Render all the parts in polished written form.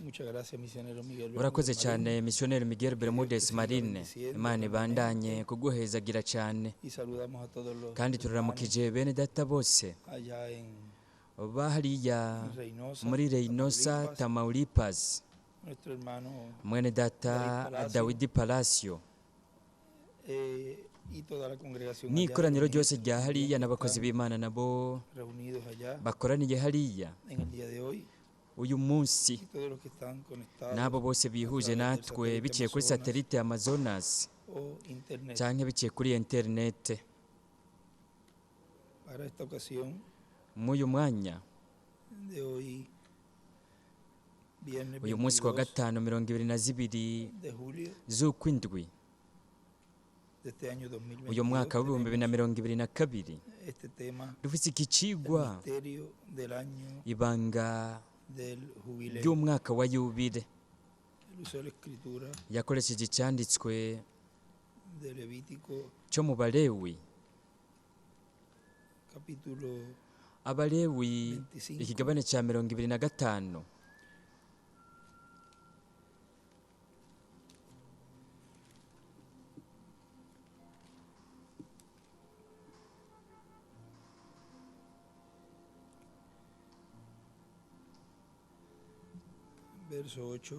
Muchas gracias, misionero Miguel urakoze Bermúdez cyane Marín. misiyoneri Miguel Bermúdez Marine, Imana ibandanye kuguhezagira cyane, Y saludamos a todos los kandi hermanos turaramukije bene data bose allá en bahariya Reynosa, muri Reynosa, Tamaulipas, nuestro hermano mwene data Dawidi Palacio y toda la congregación n'ikoraniro allá ryose rya hariya n'abakozi b'Imana nabo reunidos allá bakoraniye hariya en el día de hoy. uyu munsi, Y todos los que están conectados n'abo bose bihuje a través del natwe satélite biciye kuri Amazonas satelite Amazonas o internet. cyangwa biciye kuri interinete. Para esta ocasión Mw'uyu mwanya, de hoy, viernes uyu munsi wa 22 gatanu 22 de julio z'ukwindwi de este año 2022, uyu mwaka w'ibihumbi bibiri na mirongo ibiri na kabiri, este tema, dufite iki el cigwa misterio del año ibanga del jubileo. ry'umwaka wa yubile. El uso de la escritura Yakoresheje icyanditswe de Levítico cyo mu Balewi, capítulo Abalewi 25, ikigabane cya 25. verso 8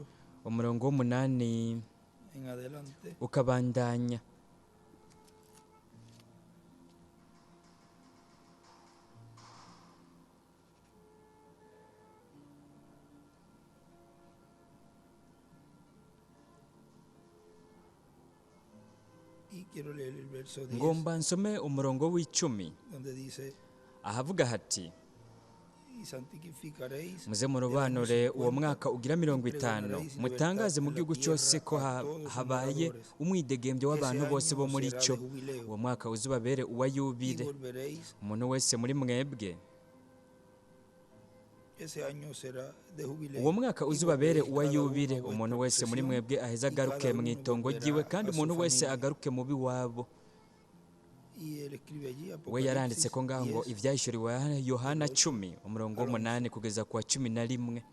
umurongo w'umunani en adelante. ukabandanya. Y quiero leer el verso 10, Ngomba nsome umurongo w'icumi donde dice: ahavuga hati, y santificaréis muze murobanure uwo mwaka ugira 50, mutangaze mu gihugu cyose ko habaye umwidegembyo w'abantu bose bo muri cyo. Uwo mwaka uzubabere uwa y yubile. volveréis. Umuntu wese muri mwebwe Ese año será de jubileo. uwo mwaka Y uzubabere volveréis uwa cada uno yubile. a vuestra Umuntu wese muri posesión, mwebwe aheze y agaruke cada mu uno itongo volverá ryiwe, a kandi su umuntu wese familia. agaruke mu biwabo. Y él escribe allí, We yaranditse ko ngaho ngo Apocalipsis 10, ibyahishuriwe Yohana 10 umurongo w'8 kugeza ku wa 11.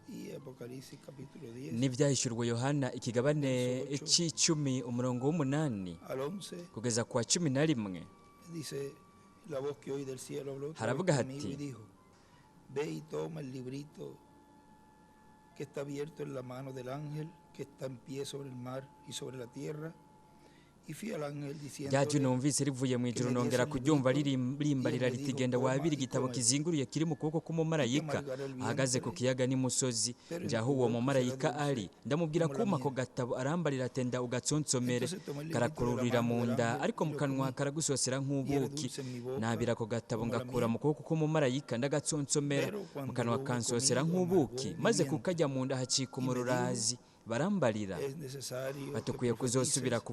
y Apocalipsis capítulo 10 n'ibyahishuriwe Yohana ikigabane cy'icumi umurongo w'8 al 11, kugeza ku wa 11. dice: la voz que oí del cielo habló otra Haravuga vez conmigo hati, y dijo: ve y toma el librito que está abierto en la mano del ángel que está en pie sobre el mar y sobre la tierra. Y fui al ángel rya jwi diciéndole: numvise rivuye mu ijuru nongera kuryumva ririmbarira riti, genda wabira igitabo kizinguriye kiri mu kuboko k'umumarayika ahagaze ku kiyaga n'imusozi, njya aho uwo mumarayika ari, ndamubwira kuma ako gatabo, arambarira atenda ugatsonsomere. Karakururira mu nda, ariko mu kanwa karagusosera nk'ubuki. Nabira ako gatabo ngakura mu kuboko k'umumarayika ndagatsonsomera, mu kanwa kansosera nk'ubuki, maze kukajya mu nda hacika umururazi. Barambarira es necesario que batukwiye kuzosubira profetices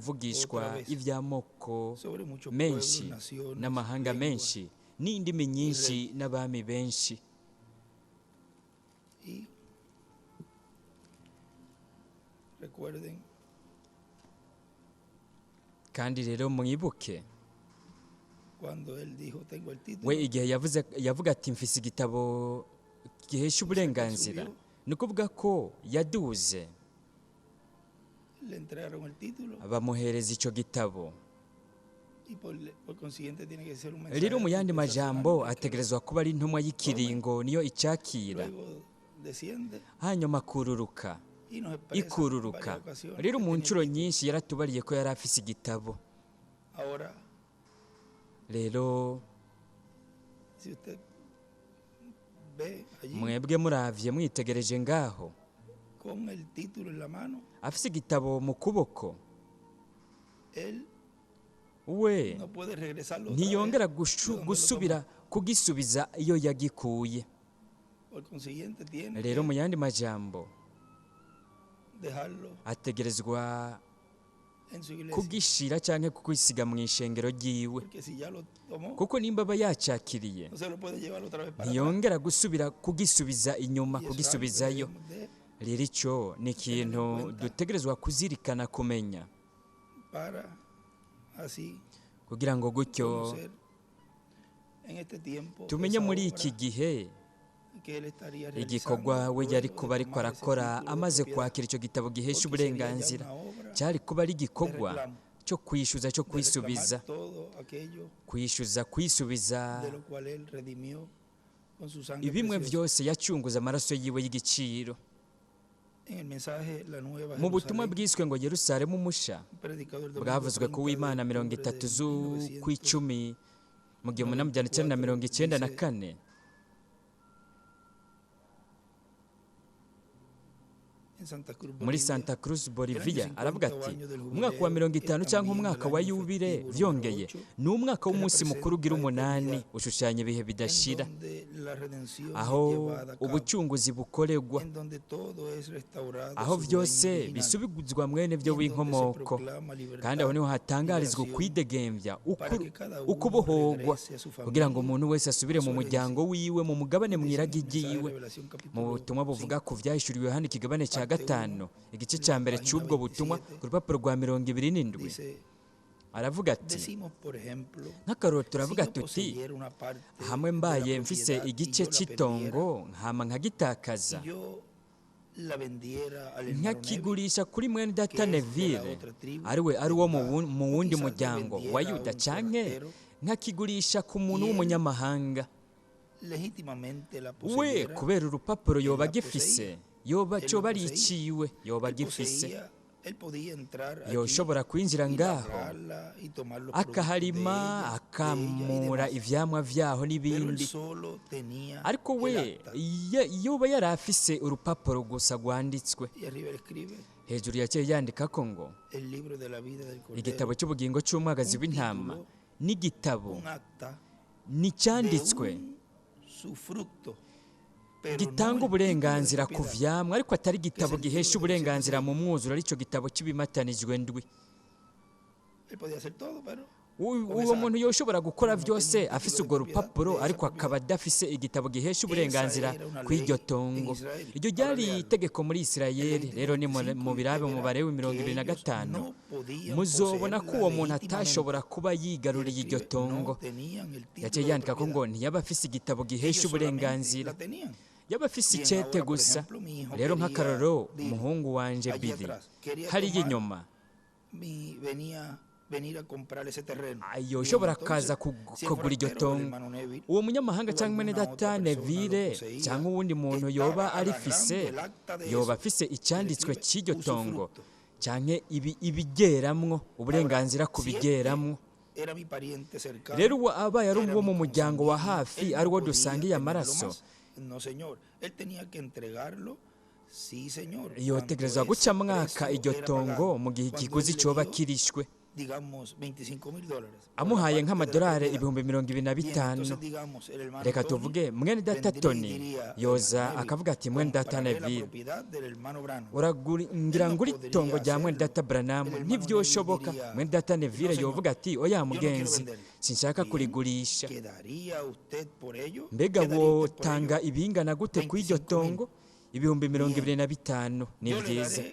kuvugishwa otra vez iby'amoko sobre muchos menshi pueblos, naciones, n'amahanga lenguas. menshi n'indimi nyinshi n'abami benshi. Y recuerden, Kandi rero mwibuke, cuando él dijo: tengo el título, we igihe yavuga ati mfise igitabo gihesha uburenganzira, ni ukuvuga ko yaduze, le entregaron el título bamuhereza icyo gitabo. y por consiguiente tiene que ser un mensaje Rero mu yandi majambo dispensacional, ategerezwa kuba ari intumwa y'ikiringo niyo icyakira, luego desciende hanyuma akururuka y nos expresa en ikururuka. varias ocasiones Rero que mu tenía nshuro el título. nyinshi yaratubariye ko yari afise igitabo. Ahora, Rero si usted ve allí mwebwe muravye mwitegereje ngaho, con el título en la mano, afise igitabo mu kuboko, él we no puede regresarlo otra ntiyongera vez de donde lo gusubira kugisubiza iyo yagikuye. tomó. Por consiguiente tiene Rero mu que yandi majambo dejarlo ategerezwa en su iglesia, kugishira canke kukwisiga mu ishengero ryiwe, porque si ya lo tomó, kuko nimba aba yacakiriye no se lo puede llevar otra vez para atrás. ntiyongera gusubira kugisubiza inyuma, Y eso es algo que kugisubizayo. debemos de rero icyo ni ikintu dutegerezwa kuzirikana kumenya para así kugira ngo gutyo conocer en este tiempo tumenye esa muri obra iki gihe que él estaría igikorwa realizando we yari luego kuba de ariko tomar ese arakora título de amaze propiedad, kwakira icyo gitabo gihesha porque sería ya uburenganzira una obra cyari kuba ari igikorwa de reclamo, cyo kwishyuza cyo de kwisubiza reclamar todo aquello kwisubiza de lo cual él redimió con su sangre ibimwe preciosa. byose yacunguza amaraso yiwe y'igiciro En el mensaje La Nueva mu butumwa Jerusalén, bwiswe ngo Yerusalemu musha un predicador domingo bwavuzwe 30 ku de w'Imana mirongo octubre itatu de z'ukw'icumi mu gihumbi na magana cyenda na mirongo icyenda na kane en Santa Cruz, muri Bolivia, Santa Cruz Bolivia Eran aravuga 50 ati años del umwaka wa jubileo, 50 cyangwa umwaka wa yubile byongeye ni umwaka w'umunsi mukuru ugira umunani ushushanya ibihe bidashira en donde la redención aho es llevada a cabo, ubucunguzi bukorerwa en donde todo es restaurado aho a su byose dueño original, bisubizwa mwene byo y en donde se w'inkomoko proclama libertad, kandi aho niho hatangarizwa liberación, ukwidegembya para que cada uno ukubohogwa regrese a su familia, kugira ngo umuntu wese asubire a mu su muryango wiwe mu mugabane Dice mwiragi en el mensaje de igiwe Revelación mu capítulo butumwa buvuga 5, ku byahishuriwe hano ikigabane cya Parte gatanu igice cya mbere página cy'ubwo butumwa 27, ku rupapuro rwa 27 dice, aravuga ati decimos por ejemplo, nk'akaroro si turavuga yo tuti poseyera una parte hamwe de la mbaye mfise propiedad y igice yo la cy'itongo nkama nkagitakaza perdiera, y yo la vendiera al hermano Nevi, nkakigurisha kuri mwene data que es de la Neville otra tribu, ariwe ari wo mu wundi quizás le muryango vendiera wa a Yuda un canke forastero, nkakigurisha ku muntu y él w'umunyamahanga legítimamente la we poseyera, kubera urupapuro yoba la agifise Él cyoba la ari poseía. iciwe yoba él agifise poseía, él podía entrar allí yoshobora kwinjira y ngaho labrarla y tomar los productos de akaharima ella, de ella y akamura demás. ivyamwa vyaho Pero él n'ibindi solo tenía ariko el we acta. yoba yari afise urupapuro gusa rwanditswe Y arriba él escribe hejuru yaciye yandikako ngo el libro de la vida del igitabo Cordero, cy'ubugingo cy'umwagazi Un w'intama título, n'igitabo un acta n'icyanditswe de un sufructo, pero no gitanga el uburenganzira título ku de propiedad. vyamwa ariko atari igitabo libro gihesha de uburenganzira los mu mwuzuro aricyo gitabo cy'ibimatanijwe ndwi Él podía hacer todo, pero uwo muntu yoshobora gukora no byose tenía afise título urwo de propiedad rupapuro de esa ariko akaba propiedad. adafise igitabo gihesha uburenganzira era una kw'iryo ley tongo en Israel. iryo Ahora ryari lean. itegeko muri isirayeli El rero ni 25 mu birabe mu barewe mirongo ibiri na gatanu muzobona ko uwo muntu atashobora kuba yigaruriye iryo tongo yaciye yandika ko ngo ntiyaba afise igitabo gihesha uburenganzira yaba afise icyete gusa rero nk'akaroro umuhungu wanje Billy hariya inyuma yoshobora kaza kugura iryo tongo uwo munyamahanga cyangwa mwene data Neville cyangwa uwundi muntu yoba arifise yoba afise icyanditswe cy'iryo tongo cyangwa ibigeramwo uburenganzira ku bigeramwo rero uwo abaye ari uwo mu muryango wa hafi ari uwo dusangiye amaraso yotegerezwa guca mwaka iryo tongo mu gihe ikiguzi cyoba kirishwe amuhaye nk'amadolari ibihumbi 25,000 reka tuvuge mwene data Tony yoza akavuga ati mwene data Neville ngira ngo uri tongo rya mwene data Branham ntibyoshoboka mwene data Neville yovuga ati oya mugenzi sinshaka kurigurisha mbega wotanga ibingana gute ku iryo tongo ibihumbi 25,000 ni byiza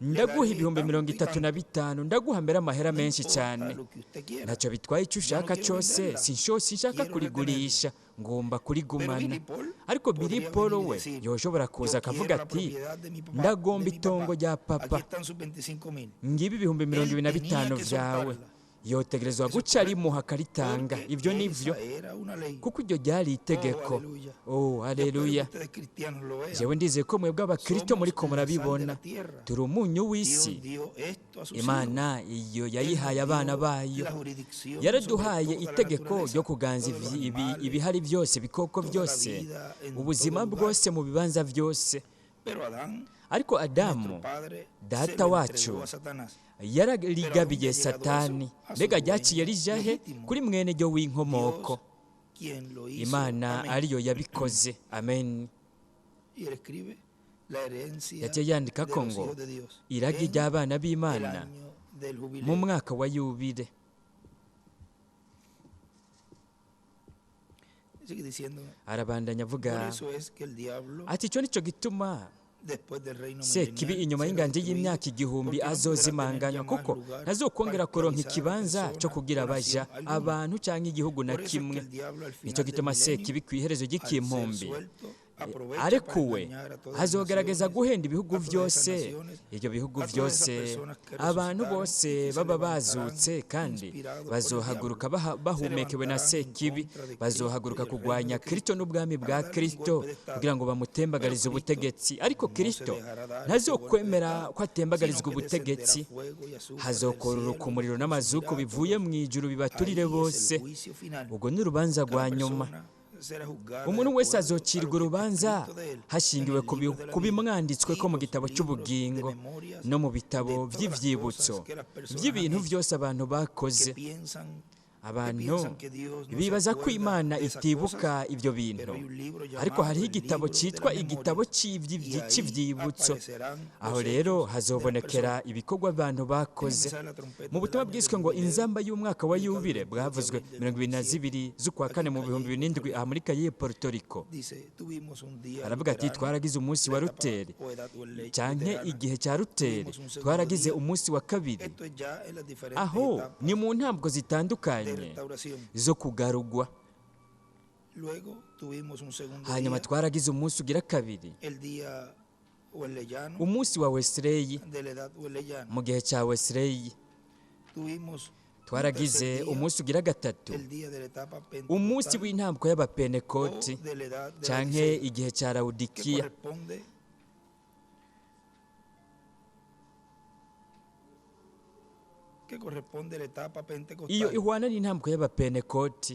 ndaguha ibihumbi 35,000 ndaguha mbere amahera menshi cyane ntacyo bitwaye icyo ushaka cyose sinshaka kurigurisha ngomba kurigumana ariko Billy Paul we yoshobora kuza akavuga ati ndagomba itongo rya papa ngibi ibihumbi 25,000 byawe yotegerezwa guca rimuha akaritanga ibyo nivyo kuko iryo ryari itegeko haleluya jewe ndizeye ko mwebwe abakristo muri ko murabibona turi umunyu w'isi imana iyo yayihaye abana bayo yaraduhaye itegeko ryo kuganza ibihari byose ibikoko byose ubuzima bwose mu bibanza byose ariko Adamu data wacu yararigabiye Satani mbega ryaciye rijahe kuri mwene ryo w'inkomoko imana ariyo yabikoze amen yaciye yandika ko ngo iragi ry'abana b'Imana mu mwaka wa yubile Sigue diciendo, arabandanya por avuga eso es que el diablo, ati icyo nicyo gituma después del reino sekibi milenial, inyuma será y'inganje destruido, y'imyaka igihumbi porque no podrá azozimanganywa tener ya kuko más lugar ntazokongera para kuronka esclavizar ikibanza persona cyo kugira o baja nación alguna. abantu cyangwa igihugu na Por eso es que kimwe el diablo al nicyo final del gituma sekibi milenio, ku iherezo al ser ry'ikimpumbi suelto, aprovecha para arekuwe engañar a todas las azogerageza naciones, guhenda ibihugu a todas esas byose naciones, ibyo bihugu a todas esas byose personas que abantu resucitaron bose y que se baba levantarán bazutse kandi inspirados por el bazohaguruka diablo, se bahumekewe na levantarán en sekibi contra de Cristo bazohaguruka y el reino kurwanya de kristo Cristo n'ubwami para bwa darle un kristo golpe de estado. kugira ngo Pero bamutembagarize Cristo ubutegetsi ariko no se kristo dejará dar ese golpe de ntazokwemera estado, ko atembagarizwa sino que ubutegetsi descenderá fuego y azufre del hazokororoka cielo y umuriro los n'amazuku consumirá a bivuye todos. mu ijuru Ahí bibaturire es bose el juicio final. ubwo ni urubanza rwa Cada nyuma persona será juzgada de umuntu wese acuerdo a azocirwa lo que está urubanza escrito de él hashingiwe en el libro de la ku vida bimwanditswe ko y mu los gitabo libros cy'ubugingo de memorias no mu de bitabo todas las by'ivyibutso cosas que las personas by'ibintu han hecho, byose abantu que bakoze piensan abantu que Dios no se bibaza ko acuerda imana de esas itibuka cosas, ibyo bintu pero hay un libro ariko llamado hariho el igitabo libro de cyitwa la igitabo memoria, y ahí cy'ivyibutso aparecerán aho los rero hechos de las hazobonekera personas. ibikorwa abantu bakoze Déjenme saber la trompeta mu del butumwa año bwiswe del ngo jubileo, inzamba y'umwaka wa ubicado el yubile 22 de bwavuzwe abril del 22 z'ukwa kane mu bihumbi bibiri n'indwi aha muri kaye Puerto Rico Dice, tuvimos un día aravuga ati luterano, twaragize umunsi wa la etapa ruteri o edad canke luterana. igihe cya ruteri Tuvimos un segundo twaragize día. umunsi wa kabiri Esto es ya en las diferentes aho etapas ni mu ntabwo de zitandukanye restauración. zo kugarugwa Luego tuvimos un segundo hanyuma día, twaragize umunsi ugira kabiri el día Wesleyano, umunsi wa Wesley de la edad Wesleyana. mu gihe cya Wesley Tuvimos twaragize un tercer día, umunsi ugira gatatu el día de la etapa umunsi pentecostal w'intambwe o y'abapenekoti de la edad de la canke Odisea, igihe cya que Lawodikiya corresponde a la etapa iyo pentecostal. ihwana n'intambwe y'abapenekoti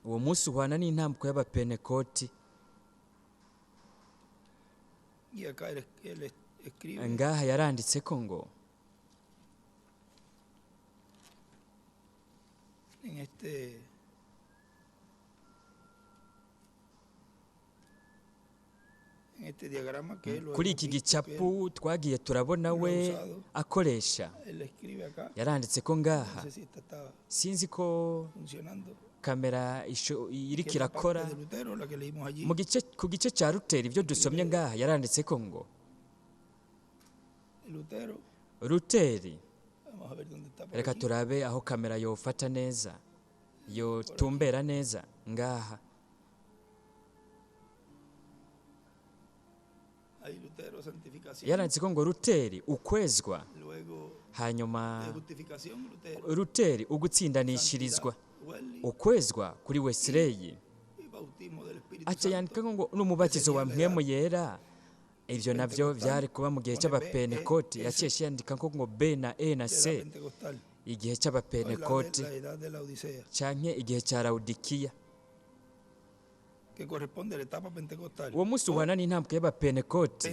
uwo munsi uhwana n'intambwe y'abapenekoti Y acá él escribe ngaha yaranditse ko ngo en este diagrama que lo kuri hemos iki visto, que gicapu twagiye turabona we akoresha él escribe acá. yaranditse ko ngaha No sé si esta está sinzi ko funcionando. kamera iriko Que es la parte irakora de Lutero, la que leímos allí. ku gice cya ruteri ibyo dusomye ngaha yaranditse ko ngo Lutero, ruteri vamos a ver dónde está. Por reka aquí. turabe aho kamera yofata neza yotumbera neza ngaha Ahí Lutero, santificación. yaranditse ko ngo ruteri ukwezwa Luego hanyuma de justificación, Lutero. ruteri ugutsindanishirizwa Wesley ukwezwa kuri Wesley y bautismo del Espíritu aca Santo. yandika ngo n'umubatizo wa mpwemu yera ibyo navyo byari kuba mu gihe cy'abapenekoti yakeshe yandika ko ngo B na E na De la C pentecostal. igihe O cy'abapenekoti la edad de la Odisea, canke igihe cya Lawodikiya que corresponde a la etapa pentecostal. uwo munsi uhana n'intambwe y'abapenekoti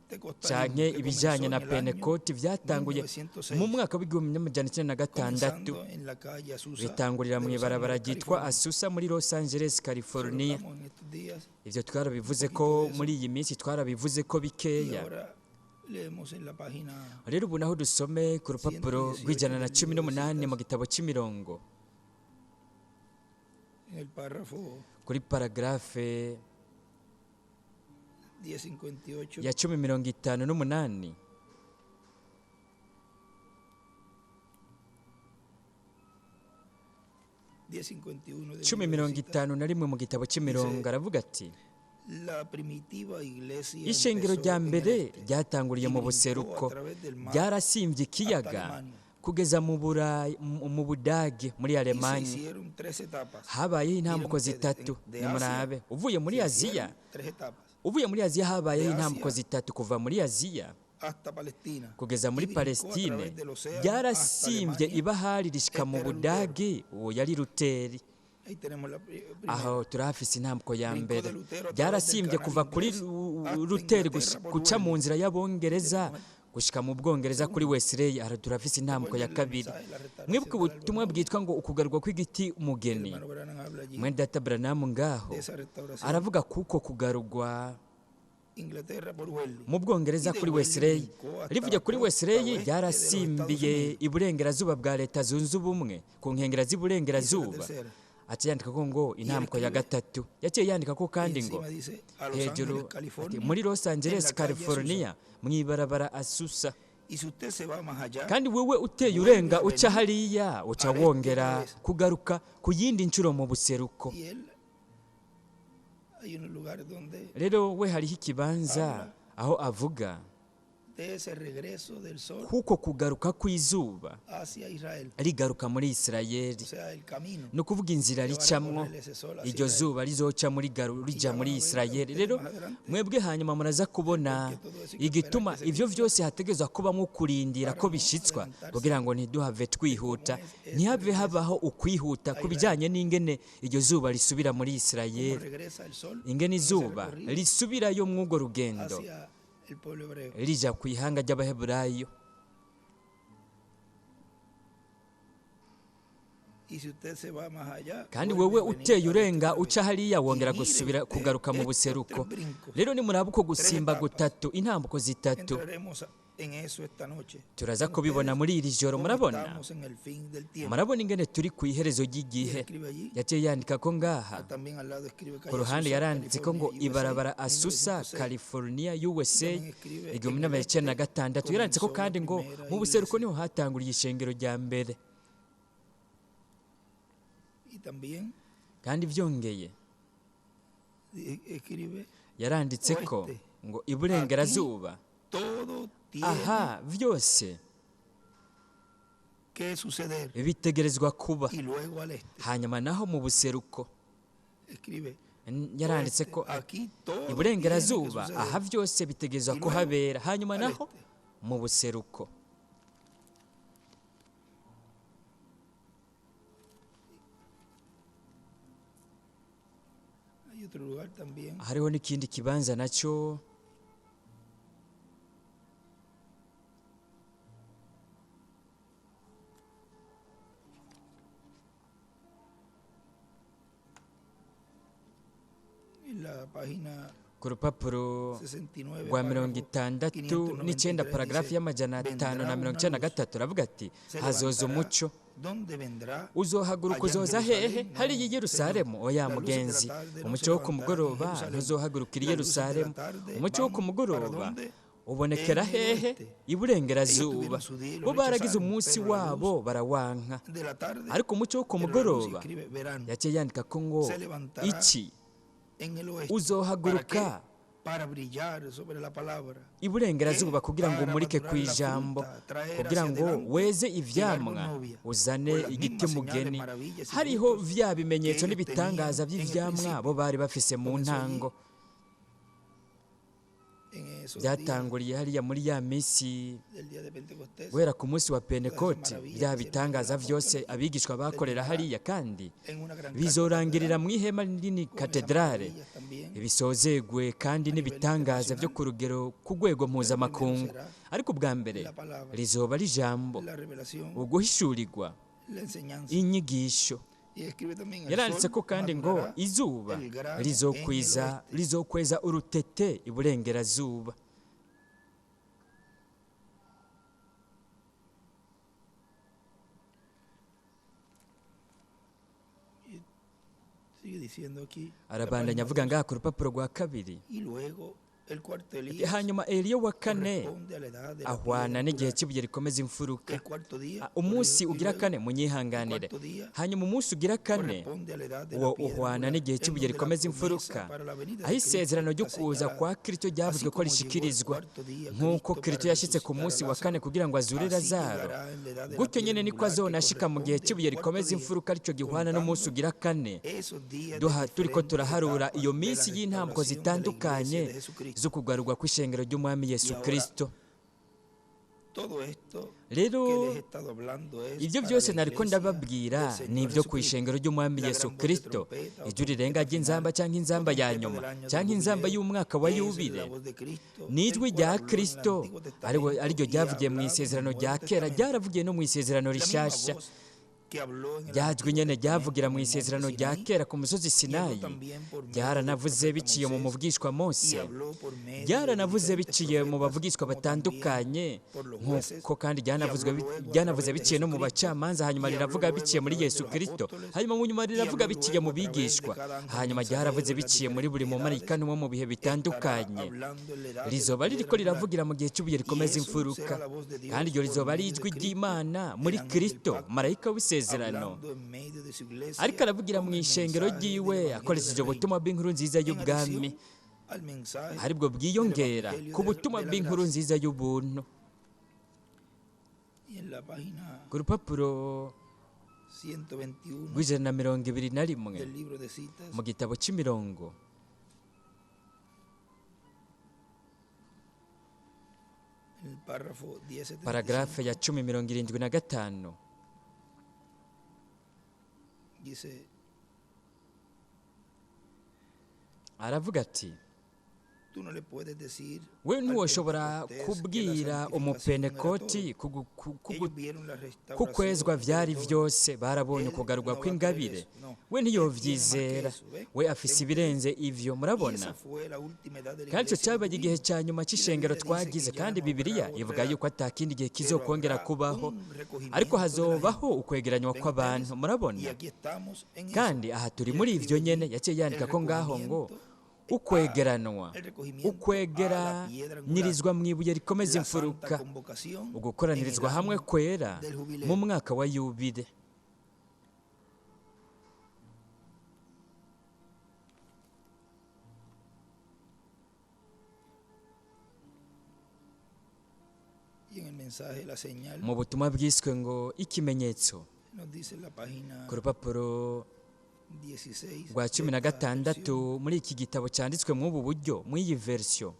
Pentecostal, canke que ibijanye comenzó na en el año penekoti byatanguye 1906, mu mwaka w'igihumbi n'amajana icyenda na gatandatu comenzando en la calle Azusa bitangurira de mu Los ibarabara Ángeles, ryitwa California. Asusa muri Los Angeles California Hablamos en estos días, ivyo twarabivuze ko muri iyi minsi twarabivuze ko y bikeya ahora leemos en la página rero ubu naho dusome ku rupapuro rw'ijana na cumi n'umunani mu gitabo cy'imirongo en el párrafo kuri paragarafe 1058 ya 1058 1051 del cumi libro de mirongo citas. itanu na rimwe mu gitabo cy'imirongo aravuga ati La primitiva iglesia ishengero empezó rya en el mbere este ryatanguriye y mu brincó buseruko a través del mar ryarasimbye hasta ikiyaga Alemania. kugeza mu Budage muri Y se Alemanya hicieron 3 etapas. habayeho intambuko Miren ustedes, zitatu de nimurabe uvuye muri Se Aziya hicieron 3 etapas uvuye muri Aziya habayeho De intambuko Asia zitatu kuva muri Aziya hasta Palestina. kugeza muri Y brincó a Palestine través del océano ryarasimbye hasta Alemania. ibahari rishika mu Este era Budage uwo yari Luteri Ahí tenemos la primera. aho turahafise intambuko ya Brincó mbere de Lutero a través ryarasimbye del canal kuva kuri inglés hasta Luteri Inglaterra por guca mu Welling. nzira y'abongereza gushika mu bwongereza kuri Wesley aha turafise intambuko ya kabiri mwibuke ubutumwa bwitwa ngo ukugarurwa kw'igiti umugeni Hermano Branham habla allí mwene data Branham ngaho de esa restauración. aravuga kuko kugarurwa Inglaterra por Wesley. mu Bwongereza kuri Wesley. Rivuye kuri Wesley ryarasimbiye iburengerazuba bwa Leta Zunze Ubumwe ku nkengera z'iburengerazuba. Aciye yandika ko ngo intambwe ya gatatu. Yaciye yandika ko kandi ngo hejuru muri Los Angeles, California, mwibarabara Azusa. Kandi wewe uteye urenga uca hariya uca wongera kugaruka ku yindi nshuro mu buseruko. Rero we hariho ikibanza aho avuga kuko kugaruka kw'izuba rigaruka muri Isirayeli, no kuvuga inzira ricamwo iryo zuba rizoca muri rija muri Isirayeli. Rero mwebwe hanyuma muraza kubona igituma ivyo vyose hategezwa kubamwo kurindira ko bishitswa kugira ngo ntiduhave twihuta, ntihave habaho ukwihuta kubijanye n'ingene iryo zuba risubira muri Isirayeli, ingene izuba risubirayo mw'urwo rugendo rija ku ihanga ry'Abaheburayo. Kandi wewe uteye urenga uca hariya wongera gusubira kugaruka mu buseruko. Rero ni muraba uko gusimba gutatu, intambuko zitatu. Turaza kubibona muri iri joro. Murabona ingene turi ku iherezo ry'igihe. Yaciye yandika ko ngaha ku ruhande yaranditse ko ngo ibarabara Azusa, California, USA, 1996. Yaranditse ko kandi ngo mu buseruko niho hatanguriye ishengero rya mbere. Kandi byongeye yaranditse ko ngo iburengerazuba aha vyose bitegerezwa kuba, hanyuma naho mu buseruko yaranditse ko iburengerazuba aha vyose bitegerezwa kuhabera, hanyuma naho mu buseruko. Hariho n'ikindi kibanza nacyo ku rupapuro rwa 69 paragarafu y'amajana 593 ravuga ati hazoza umuco. Uzohaguruka uzoza hehe? Hariya i Yerusalemu? Oya mugenzi, umuco wo ku mugoroba ntuzohagurukira i Yerusalemu. Umuco wo ku mugoroba ubonekera hehe? Iburengerazuba. Bo baragize umunsi wabo barawanka, ariko umuco wo ku mugoroba yaciye yandika ko ngo iki uzohaguruka iburengerazuba kugira ngo umurike ku ijambo, kugira ngo weze ivyamwa, uzane igiti mugeni. Hariho vya bimenyetso n'ibitangaza by'ivyamwa bo bari bafise mu ntango. Byatanguriye hariya muri ya misi guhera ku munsi wa Pentekote, bya bitangaza vyose abigishwa bakorera hariya, kandi bizorangirira mu ihema rinini katedrale, bisozegwe kandi n'ibitangaza byo ku rugero ku rwego mpuzamakungu. Ariko bwa mbere rizoba ari ijambo, uguhishurirwa, inyigisho. Yaranditse ko kandi ngo izuba rizokweza urutete iburengerazuba. Arabandanya avuga ngaha ku rupapuro rwa kabiri. Hanyuma Eliya wa kane ahwana n'igihe cy'ibuye rikomeza imfuruka. Umunsi ugira kane munyihanganire. Hanyuma umunsi ugira kane uwo uhwana n'igihe cy'ibuye rikomeza imfuruka, aho isezerano ryo kuza kwa Kristo ryavuzwe ko rishikirizwa. Nk'uko Kristo yashitse ku munsi wa kane kugira ngo azure Lazaro, gutyo nyene niko azonashika mu gihe cy'ibuye rikomeza imfuruka, aricyo gihwana n'umunsi ugira kane. Turiko turaharura iyo minsi y'intambwe zitandukanye zo kugarurwa kw'ishengero ry'Umwami Yesu Kristo. Rero ibyo byose nariko ndababwira ni ibyo ku ishengero ry'Umwami Yesu Kristo, ijwi rirenga ry'inzamba cyangwa inzamba ya nyuma cyangwa inzamba y'umwaka wa Yubile. Ni ijwi rya Kristo ariryo ryavugiye mu isezerano rya kera, ryaravugiye no mu isezerano rishasha. ryajwi nyene ryavugira mu isezerano rya kera ku musozi Sinayi, ryaranavuze biciye mu muvugishwa Mose, ryaranavuze biciye mu bavugishwa batandukanye, nk'uko kandi ryanavuze biciye no mu bacamanza, hanyuma riravuga biciye muri Yesu Kristo, hanyuma mu nyuma riravuga biciye mu bigishwa, hanyuma ryaravuze biciye muri buri mumarayika n'umwe mu bihe bitandukanye. Rizoba ririko riravugira mu gihe cy'ubuye rikomeza imfuruka, kandi iryo rizoba ari ijwi ry'Imana muri Kristo, marayika w'isezerano, ariko aravugira mu ishengero ryiwe akoresheje ubutumwa bw'inkuru nziza y'ubwami, aribwo bwiyongera ku butumwa bw'inkuru nziza y'ubuntu. Ku rupapuro rw'121 mu gitabo cy'imirongo, paragarafe ya 10:75 aravuga ati, we ntiwoshobora kubwira umupenekoti ko kwezwa vyari vyose barabonye ukugarurwa kw'ingabire, we ntiyovyizera, we afise ibirenze ivyo. Murabona, kandi ico cabaye igihe ca nyuma c'ishengero twagize, kandi Bibiliya ivuga yuko atakindi gihe kizokongera kubaho, ariko hazobaho ukwegeranywa kw'abantu. Murabona, kandi aha turi muri ivyo nyene. Yaciye yandika ko ngaho ngo ukwegeranyirizwa mu ibuye rikomeza imfuruka, ugukoranirizwa hamwe kwera mu mwaka wa yubile. Mu butumwa bwiswe ngo ikimenyetso, ku rupapuro rwa 16 muri iki gitabo cyanditswe mu ubu buryo, mu iyi version,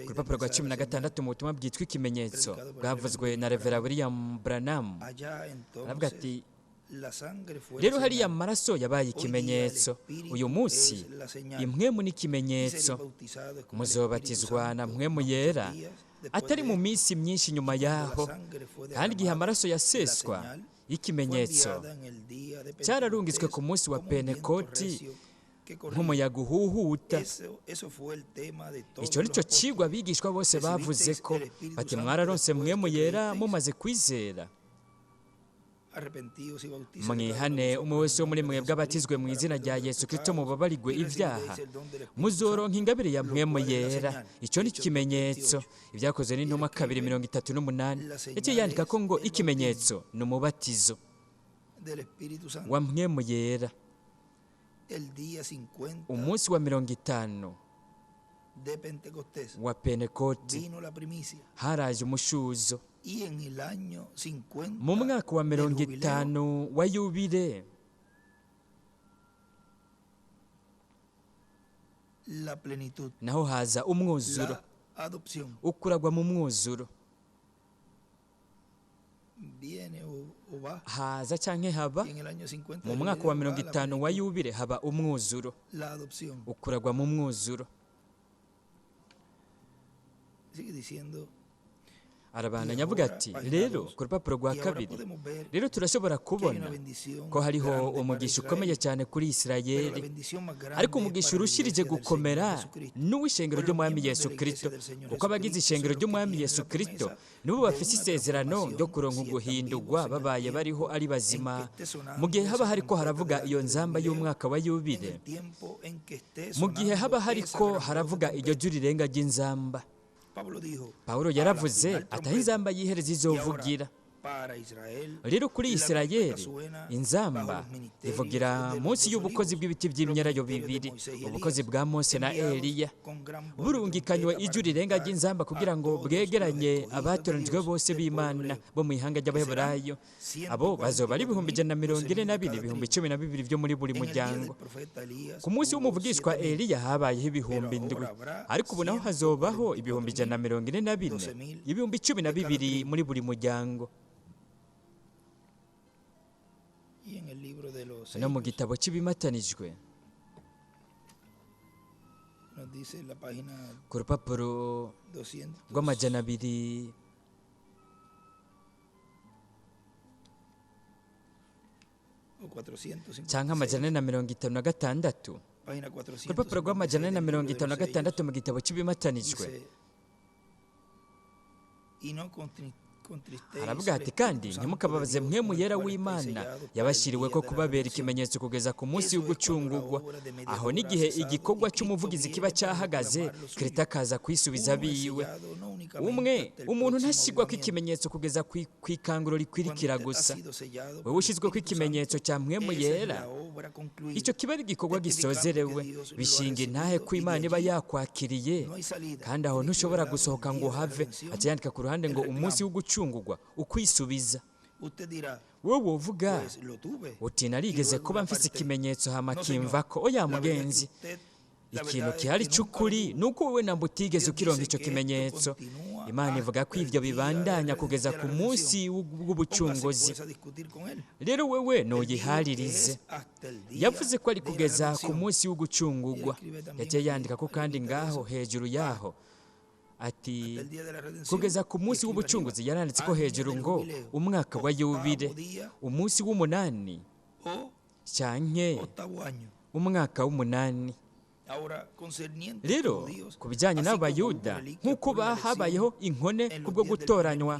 ku rupapuro rwa 16 mu butumwa bwitwa ikimenyetso bwavuzwe na Revera William Branham, aravuga ati, rero hariya amaraso yabaye ikimenyetso. Uyu munsi impwemu n'ikimenyetso, muzobatizwa na mpwemu yera atari mu minsi myinshi nyuma yaho, kandi igihe amaraso yaseswa, ikimenyetso cyararungitswe ku munsi wa Pentekoti nk'umuyaga uhuhuta. Icyo nicyo cigwa abigishwa bose bavuze ko bati, mwararonse mpwemu yera mumaze kwizera. Mwihane, umwe wese wo muri mwebwe abatizwe mu izina rya Yesu Kristo mubabarigwe ibyaha, muzoronka ingabire ya mpwemu yera. Icyo ni ikimenyetso. Ibyakozwe n'intumwa 2:38 yaciye yandika ko ngo ikimenyetso ni umubatizo wa mpwemu yera. Umunsi wa 50 wa Pentekoti haraje umushuzo. Mu mwaka wa 50 wa yubile, naho haza umwuzuro, ukuragwa mu mwuzuro. Haza canke haba, mu mwaka wa 50 wa yubile haba umwuzuro, ukuragwa mu mwuzuro. Arabandanya avuga ati, rero ku rupapuro rwa 2, rero turashobora kubona ko hariho umugisha ukomeye cyane kuri Isirayeli, ariko umugisha urushirije gukomera n'uw'ishengero ry'Umwami Yesu Kristo, kuko abagize ishengero ry'Umwami Yesu Kristo nibo bafise isezerano ryo kuronka uguhindurwa babaye bariho ari bazima, mu gihe haba hariko haravuga iyo nzamba y'umwaka wa yubile, mu gihe haba hariko haravuga iryo jwi rirenga ry'inzamba. Pawulo yaravuze ataho inzamba yihereza izovugira. Rero kuri Isirayeli inzamba ivugira munsi y'ubukozi bw'ibiti by'imyelayo bibiri, ubukozi bwa Mose na Eliya, burungikanywe ijwi rirenga ry'inzamba kugira ngo bwegeranye abatoranijwe bose b'Imana bo mu ihanga ry'Abaheburayo. Abo bazoba ari 142,000, 12,000 byo muri buri muryango. Ku munsi w'umuvugishwa Eliya habayeho 7,000, ariko ubu naho hazobaho 144,000, 12,000 muri buri muryango. No mu gitabo cy'ibimatanijwe, ku rupapuro rw'amajana 2 canke amajana ane na mirongo itanu na gatandatu página ku rupapuro rw'amajana ane na mirongo itanu na gatandatu mu gitabo cy'ibimatanijwe dice, y no contristéis aravuga ati kandi ntimukababaze mpwemu yera w'imana yabashyiriwe ko kubabera ikimenyetso kugeza ku munsi w'ugucungurwa aho n'igihe igikorwa cy'umuvugizi kiba cyahagaze kirita akaza kwisubiza biwe umuntu ntashyirwa ko ikimenyetso kugeza ku ikanguro rikwirikira gusa wowe ushyizwe ko ikimenyetso cya mpwemu yera icyo kiba ari igikorwa gisozerewe bishinga intahe ko imana iba yakwakiriye kandi aho ntushobora gusohoka ngo uhave acyandika ku ruhande ngo umunsi w'ugucungurwa ukwisubiza wowe wovuga uti narigeze kuba mfise ikimenyetso hama kimvako oya mugenzi ikintu kihari cy'ukuri ni uko wowe namba utigeze ukironka icyo kimenyetso imana ivuga ko ibyo bibandanya kugeza ku munsi w'ubucunguzi rero wewe ntuyiharirize yavuze ko ari kugeza ku munsi w'ugucungurwa yagiye yandika ko kandi ngaho hejuru yaho ati kugeza ku munsi w'ubucunguzi yaranditse ko hejuru ngo umwaka wa yubile umunsi w'umunani cyanke umwaka w'umunani rero ku bijyanye n'abayuda nk'uko habayeho inkone kubwo gutoranywa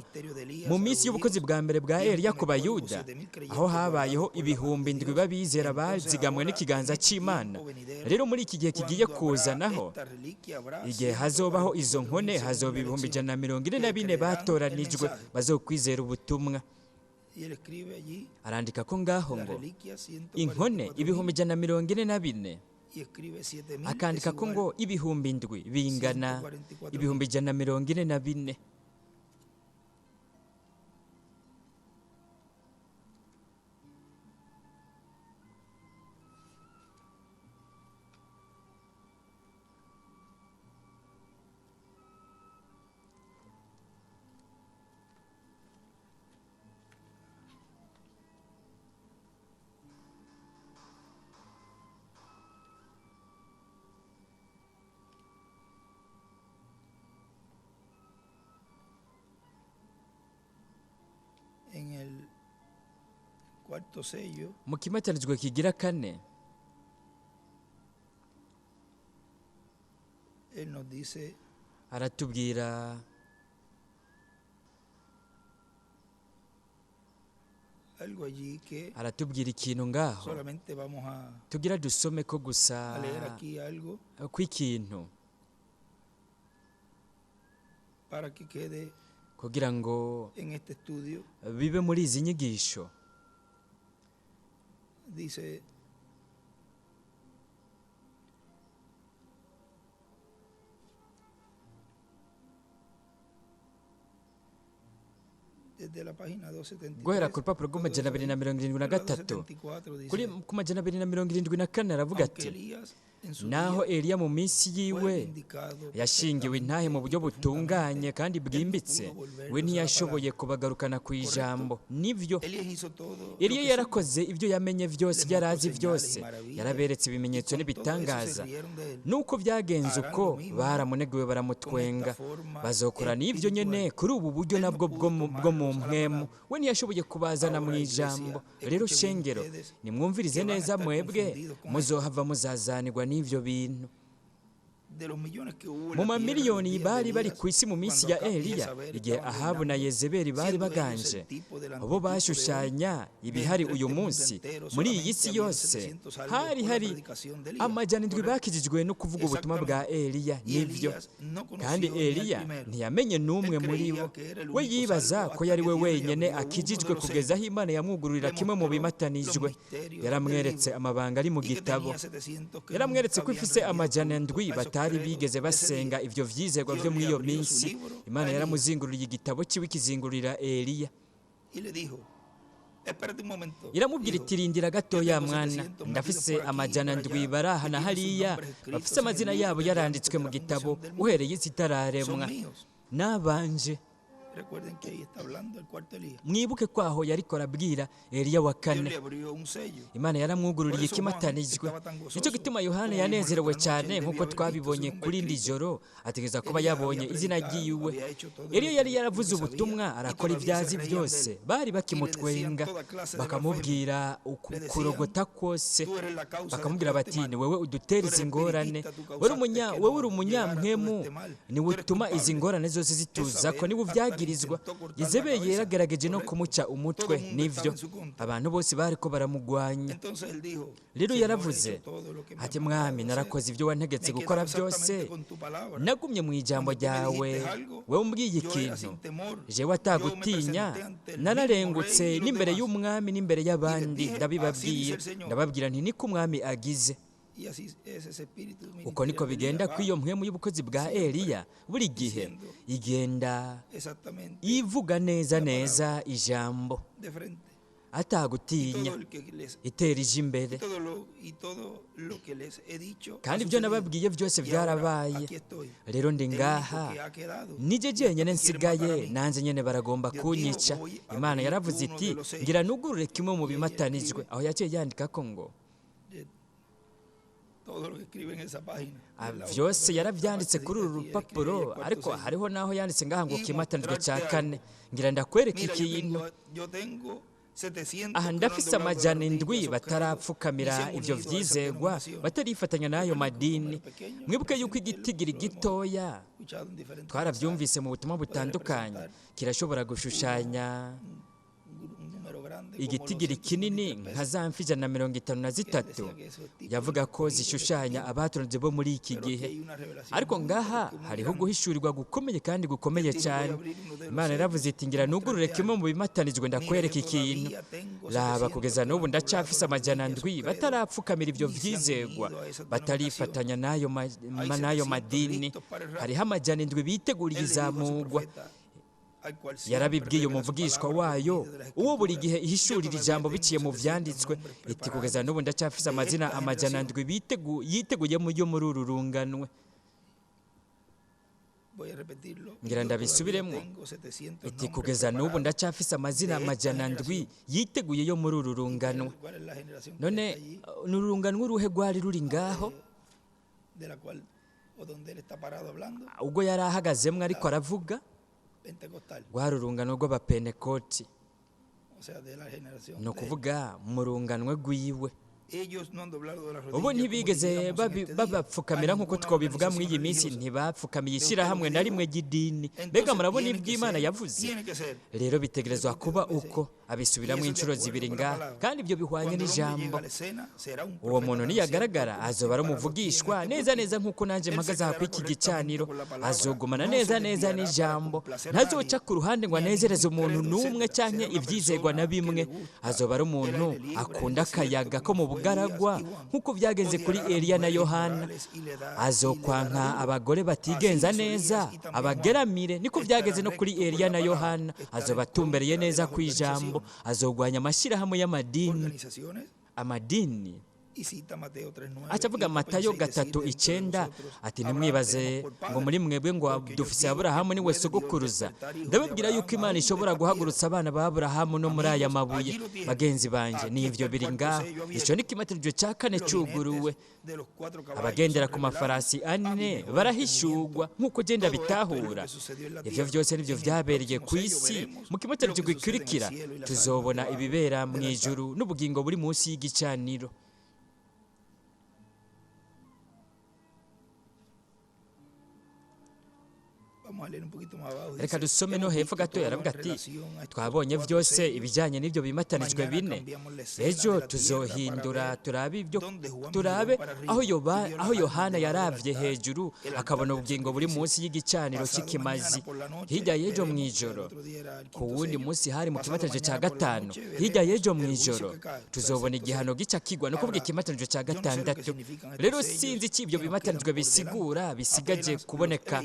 mu minsi y'ubukozi bwa mbere bwa Eliya ku bayuda aho habayeho ibihumbi ndwi b'abizera bazigamwe n'ikiganza cy'Imana rero muri iki gihe kigiye kuzanaho igihe hazobaho izo nkone hazoba ibihumbi 144 batoranijwe bazokwizera ubutumwa arandika ko ngaho ngo inkone ibihumbi 144 akandika ko ngo ibihumbi ndwi bingana ibihumbi 144 mu kimatanijwe kigira kane aratubwira ikintu ngaho tugira dusome ko gusa kw'ikintu kugira ngo bibe muri izi nyigisho dice guhera ku rupapuro rw'amajana 273 kuri ku majana 274 aravuga ati naho Eliya mu minsi yiwe yashingiwe intahe mu buryo butunganye kandi bwimbitse we ntiyashoboye kubagarukana ku ijambo nivyo Eliya yarakoze ibyo yamenye byose yarazi byose yaraberetse ibimenyetso n'ibitangaza nuko byagenze uko baramuneguwe baramutwenga bazokora n'ibyo nyene kuri ubu buryo nabwo bwo mu mpwemu we ntiyashoboye kubazana mu ijambo rero shengero nimwumvirize neza mwebwe muzohava muzazanirwa n'ivyo bintu mu mamiliyoni bari ku isi mu minsi ya Eliya igihe Ahabu na Yezebeli bari baganje bo bashushanya ibihari uyu munsi muri iyi si yose hari amajana indwi bakijijwe no kuvuga ubutumwa bwa Eliya nivyo kandi Eliya ntiyamenye n'umwe muri bo we yibaza ko yari we wenyene akijijwe kugeza aho Imana yamwugururira kimwe mu bimatanijwe yaramweretse amabanga ari mu gitabo yaramweretse ko ifise amajana ndwi batari bigeze basenga ivyo vyizerwa vyo muri iyo minsi Imana yaramuzingururiye igitabo kiwe kizingurira Eliya iramubwira iti rindira gatoya mwana ndafise amajana ndwi baraha na hariya bafise amazina yabo yaranditswe mu gitabo uhereye isi itararemwa nabanje Recuerden que ahí está hablando el cuarto Elías. mwibuke ko aho yariko arabwira Eliya wa Dios kane le abrió un sello. imana yaramwugururiye ikimatanijwe nicyo gituma yohana yanezerewe cyane nk'uko twabibonye kuri indi joro ategereza kuba yabonye izina ry'iwe Eliya yari yaravuze ubutumwa arakora ibyazi byose bari bakimutwenga bakamubwira kurogota kose bakamubwira bati ni wowe udutera izi ngorane wowe uri umunyamwemu niwe utuma izi ngorane zose zituza ko niwe ubyagirizwa Yezebeli yaragerageje no kumuca umutwe n'ivyo abantu bose bari ko baramugwanya rero yaravuze ati mwami narakoze ibyo wantegetse gukora byose nagumye mu ijambo ryawe wewe umbwiye ikintu jewe atagutinya nararengutse n'imbere y'umwami n'imbere y'abandi ndababwira nti niko umwami agize uko niko bigenda kw'iyo mpwemu y'ubukozi bwa Eliya buri gihe igenda ivuga neza ijambo atagutinya itera ije imbere kandi ibyo nababwiye byose byarabaye rero ndi ngaha nije jenyene nsigaye nanze nyene baragomba kunyica Imana yaravuze iti ngira nugurure kimwe mu bimatanijwe aho yaciye yandika ko ngo byose yarabyanditse kuri uru rupapuro ariko hariho naho yanditse ngaha ngo kimatanijwe cya kane ngira ndakwereka ikintu aha ndafise amajana indwi batarapfukamira ibyo vyizegwa batarifatanya n'ayo madini mwibuke yuko igitigiri gitoya twaravyumvise mu butumwa butandukanye kirashobora gushushanya igitigiri kinini nka za mfi 153 yavuga ko zishushanya abatonze bo muri iki gihe ariko ngaha hariho guhishurirwa gukomeye kandi gukomeye cyane Imana yaravuze iti ngira nugurure kimwe mu bimatanijwe ndakwereka ikintu raba kugeza n'ubu ndacafise amajana ndwi batarapfukamira ibyo vyizegwa batarifatanya n'ayo madini hariho amajana indwi biteguriye izamugwa yarabibwiye umuvugishwa wayo uwo buri gihe ihishurira ijambo biciye mu vyanditswe iti kugeza n'ubu ndacyafise amazina amajana ndwi yiteguye muri uru runganwe ngira ndabisubiremwo iti kugeza n'ubu ndacyafise amazina amajana ndwi yiteguye yo muri uru runganwe none ni urunganwe uruhe rwari ruri ngaho ubwo yari ahagazemwo ariko aravuga rwari urungano rw'abapenekoti ni ukuvuga mu runganwe rw'iwe ubu ntibigeze babapfukamira nk'uko twabivuga muri iyi minsi ntibapfukamiye ishyirahamwe na rimwe ry'idini mbega murabona iby'Imana yavuze rero bitegerezwa kuba uko abisubiramo inshuro zibiri ngaha kandi ibyo bihwanye n'ijambo uwo muntu niyagaragara azoba ari umuvugishwa neza nk'uko nanjye mpagaze aha kw'iki gicaniro azogumana neza n'ijambo ntazoca ku ruhande ngo anezereze umuntu n'umwe cyangwa ibyizegwa na bimwe azoba ari umuntu akunda akayaga ko mu bugaragwa nk'uko byagenze kuri Eliya na Yohana azokwanka abagore batigenza neza abageramire niko byagenze no kuri Eliya na Yohana azoba atumbereye neza ku ijambo azogwanya amashyirahamwe y'amadini acavuga Matayo 3:9 ati ntimwibaze ngo muri mwebwe ngo dufise Aburahamu niwe sogokuruza ndababwira yuko Imana ishobora guhagurutsa abana ba Aburahamu no muri aya mabuye bagenzi banje n'ivyo biri ngaho ico ni kimatanijwe cya kane cyuguruwe abagendera ku mafarasi ane barahishurwa nk'uko genda bitahura ivyo vyose nivyo vyabereye ku isi mu kimatanijwe gikurikira tuzobona ibibera mu ijuru n'ubugingo buri munsi y'igicaniro reka dusome no hepfo gato yaravuga ati twabonye byose ibijyanye n'ibyo bimatanijwe bine ejo tuzohindura turabe aho Yohana yaravye hejuru akabona ubugingo buri munsi y'igicaniro cy'ikimazi hirya y'ejo mu ijoro ku wundi munsi hari mu kimatanijwe cya gatanu hirya y'ejo mu ijoro tuzobona igihano gica kigwa no kuvuga ikimatanijwe cya gatandatu rero sinzi iki ibyo bimatanijwe bisigura bisigaje kuboneka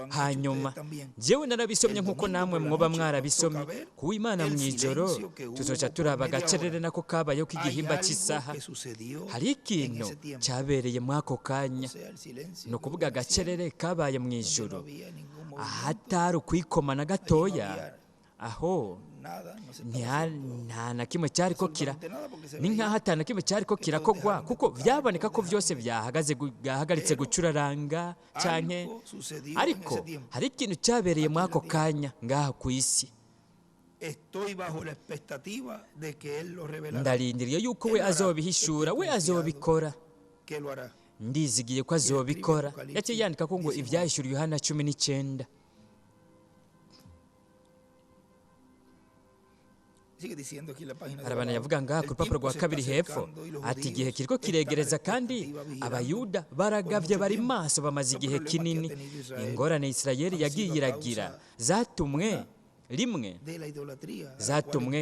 hanyuma jewe narabisomye nk'uko namwe mwoba mwarabisomye ku Imana mu ijoro tuzoca turaba agacerere nako kabayeho k'igihimba cy'isaha hari ikintu cyabereye muri ako kanya ni ukuvuga agacerere kabaye mu ijoro ahatari ukwikomana gatoya, aho nada, no se nta na kimwe cyari ko kira, ni nk'aho atana na kimwe cyari ko kirakogwa, kuko byaboneka ko byose byahagaritse gucuraranga cyane. Ariko hari ikintu cyabereye muri ako kanya ngaha ku isi. Ndarindiriye yuko we azobihishura, we azobikora, ndizigiye ko azobikora. Yaciye yandika ko ngo ibyahishuriwe Yohana 19. Arabana yavuga ngaha ku rupapuro rwa kabiri hepfo ati igihe kiriko kiregereza kandi abayuda baragavye bari maso bamaze igihe kinini. Ingorane Isirayeli yagiye iragira zatumwe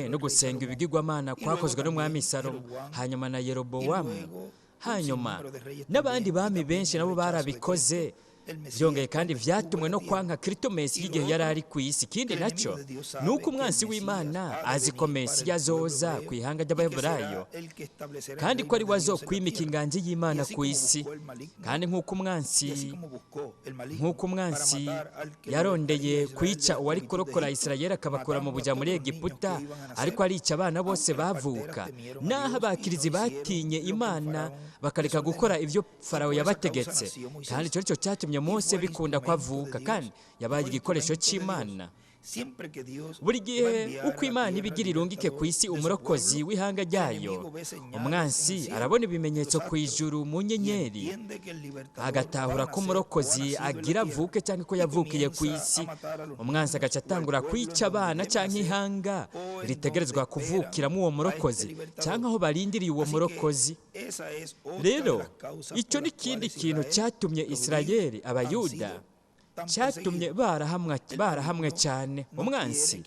no gusenga ibigirwamana kwakozwe n'umwami Salomo, hanyuma na Yerobowamu, hanyuma n'abandi bami benshi nabo barabikoze. Byongeye kandi vyatumwe no kwanka Kristo Mesiya igihe yari ari ku isi. Ikindi nacyo ni uko umwansi w'Imana azi ko Mesiya azoza ku ihanga ry'Abaheburayo, kandi ko ari we azokwimika inganji y'Imana ku isi. Kandi nk'uko umwansi yarondeye kwica uwari kurokora Isirayeli akabakura mu buja muri Egiputa, ariko arica abana bose bavuka, naho abakirizi batinye Imana bakareka gukora ibyo Farawo yabategetse. Kandi icyo cyo cyatumye Mose bikunda ko avuka, kandi yabaye igikoresho cy'Imana. Buri gihe uko Imana ibigira irungike ku isi umurokozi w'ihanga ryayo, umwansi arabona ibimenyetso ku ijuru mu nyenyeri, agatahura ko umurokozi agira avuke cyangwa ko yavukiye ku isi. Umwansi agaca atangura kwica abana cyangwa ihanga ritegerezwa kuvukiramo uwo murokozi, cyangwa aho barindiriye uwo murokozi. Rero icyo ni ikindi kintu cyatumye Isirayeli, abayuda, cyatumye barahamwe cyane. Umwansi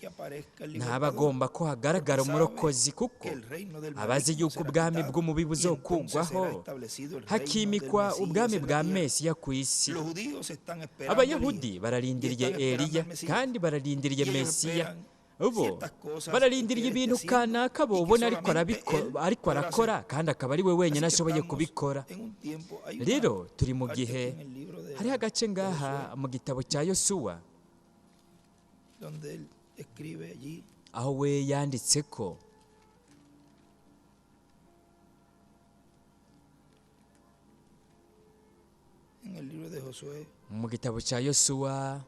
ntabagomba ko hagaragara umurokozi, kuko abazi yuko ubwami bw'umubi buzokugwaho hakimikwa ubwami bwa Mesiya ku isi. Abayahudi bararindiriye Eliya kandi bararindiriye Mesiya. Ubu bararindiriye ibintu kanaka bobona ariko arakora, kandi akaba ari we wenyine ashoboye kubikora. Rero turi mu gihe hari agace ngaha mu gitabo cya Yosuwa aho we yanditse ko mu gitabo cya Yosuwa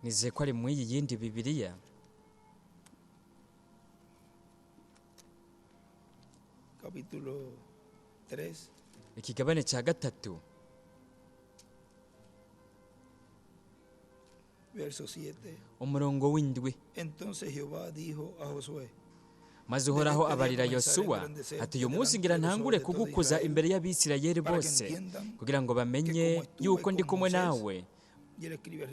nizeye ko ari mu iyi yindi Bibiliya, capítulo 3, ikigabane cya 3 verso 7. umurongo w'indwi. Entonces Jehová dijo a Josué, maze Uhoraho abarira Yosuwa ati uyu munsi ngira ntangure kugukuza imbere y'Abisirayeli bose, kugira ngo bamenye yuko ndi kumwe nawe,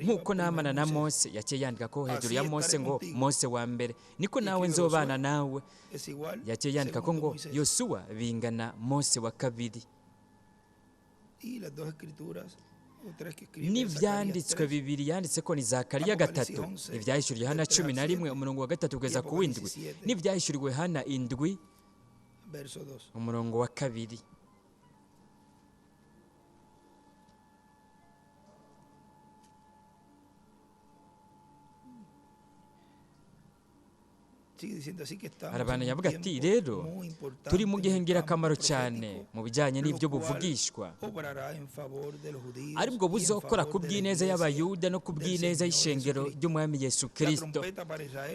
nk'uko namana na Mose. Yaciye yandika ko hejuru ya Mose ngo Mose wa mbere, niko nawe nzobana nawe. Yaciye yandika ko ngo Yosuwa bingana Mose wa kabiri. N'ibyanditswe bibiri yanditse ko ni Zakariya 3, ibyahishuriwe Yohana 11 umurongo wa 3 kugeza ku w'indwi, n'ibyahishuriwe Yohana 7 umurongo wa 2. Arabana yavuga ati rero turi mu gihe ngirakamaro cyane mu bijyanye n'ibyo buvugishwa, aribwo buzokora ku bw'ineza y'Abayuda no ku bw'ineza y'ishengero ry'Umwami Yesu Kristo.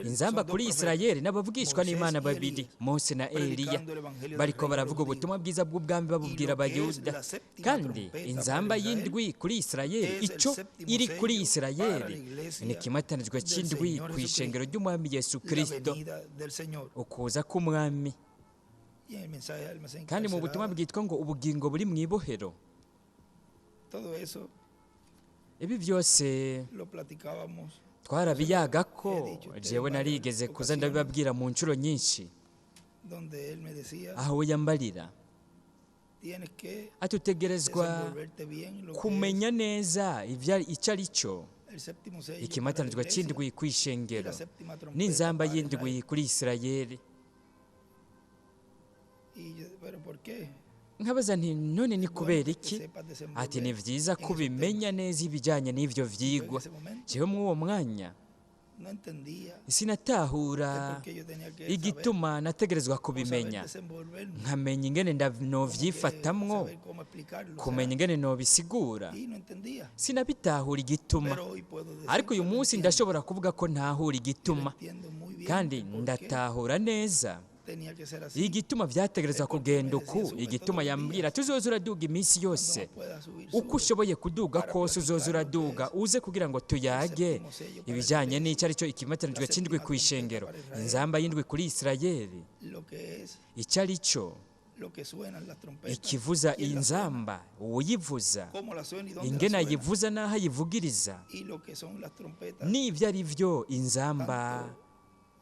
Inzamba kuri Isirayeli n'abavugishwa n'Imana babiri, Mose na Eliya, bariko baravuga ubutumwa bwiza bw'ubwami babubwira Abayuda. Kandi inzamba y'indwi kuri Isirayeli, icyo iri kuri Isirayeli ni ikimatanijwe cy'indwi ku ishengero ry'Umwami Yesu Kristo, ukuza k'umwami. Kandi mu butumwa bwitwa ngo ubugingo buri mu ibohero. Ibi byose twarabiyaga ko jewe narigeze kuza ndabibabwira mu nshuro nyinshi, aho yambarira atutegerezwa kumenya neza icyo ari cyo ikimatanijwe cy'indwi ku ishengero n'inzamba y'indwi kuri Isirayeli. ¿pero por qué? nkabaza nti none ni kubera iki? Ati ni vyiza ko ubimenya neza ibijyanye n'ivyo vyigwa. Jewe muri uwo mwanya No entendía sinatahura que yo tenía que igituma nategerezwa kubimenya, desenvolverme, nkamenya ingene novyifatamwo, saber cómo explicarlo. kumenya ingene nobisigura. Y no entendía. Sinabitahura igituma, Pero hoy puedo decir ariko uyu que lo munsi entiendo, ndashobora kuvuga ko ntahura lo igituma, entiendo muy bien kandi por qué ndatahura neza tenía que ser así. igituma vyategerezwa kugenda uku. Igituma yambwira tuzoza uraduga iminsi yose, No pueda subir, uko sube. ushoboye kuduga kose uzoza uraduga, uze kugira ngo tuyage ibijyanye n'icyo ari cyo ikimatanijwe cy'indwi ku ishengero, inzamba y'indwi kuri Isirayeli, Lo que es, icyo ari cyo lo que suenan las trompetas. ikivuza quién las suena, inzamba, uyivuza, cómo las suena y dónde ingene las suena. ayivuza n'aho ayivugiriza, Y lo que son las trompetas n'ibyo ari byo inzamba,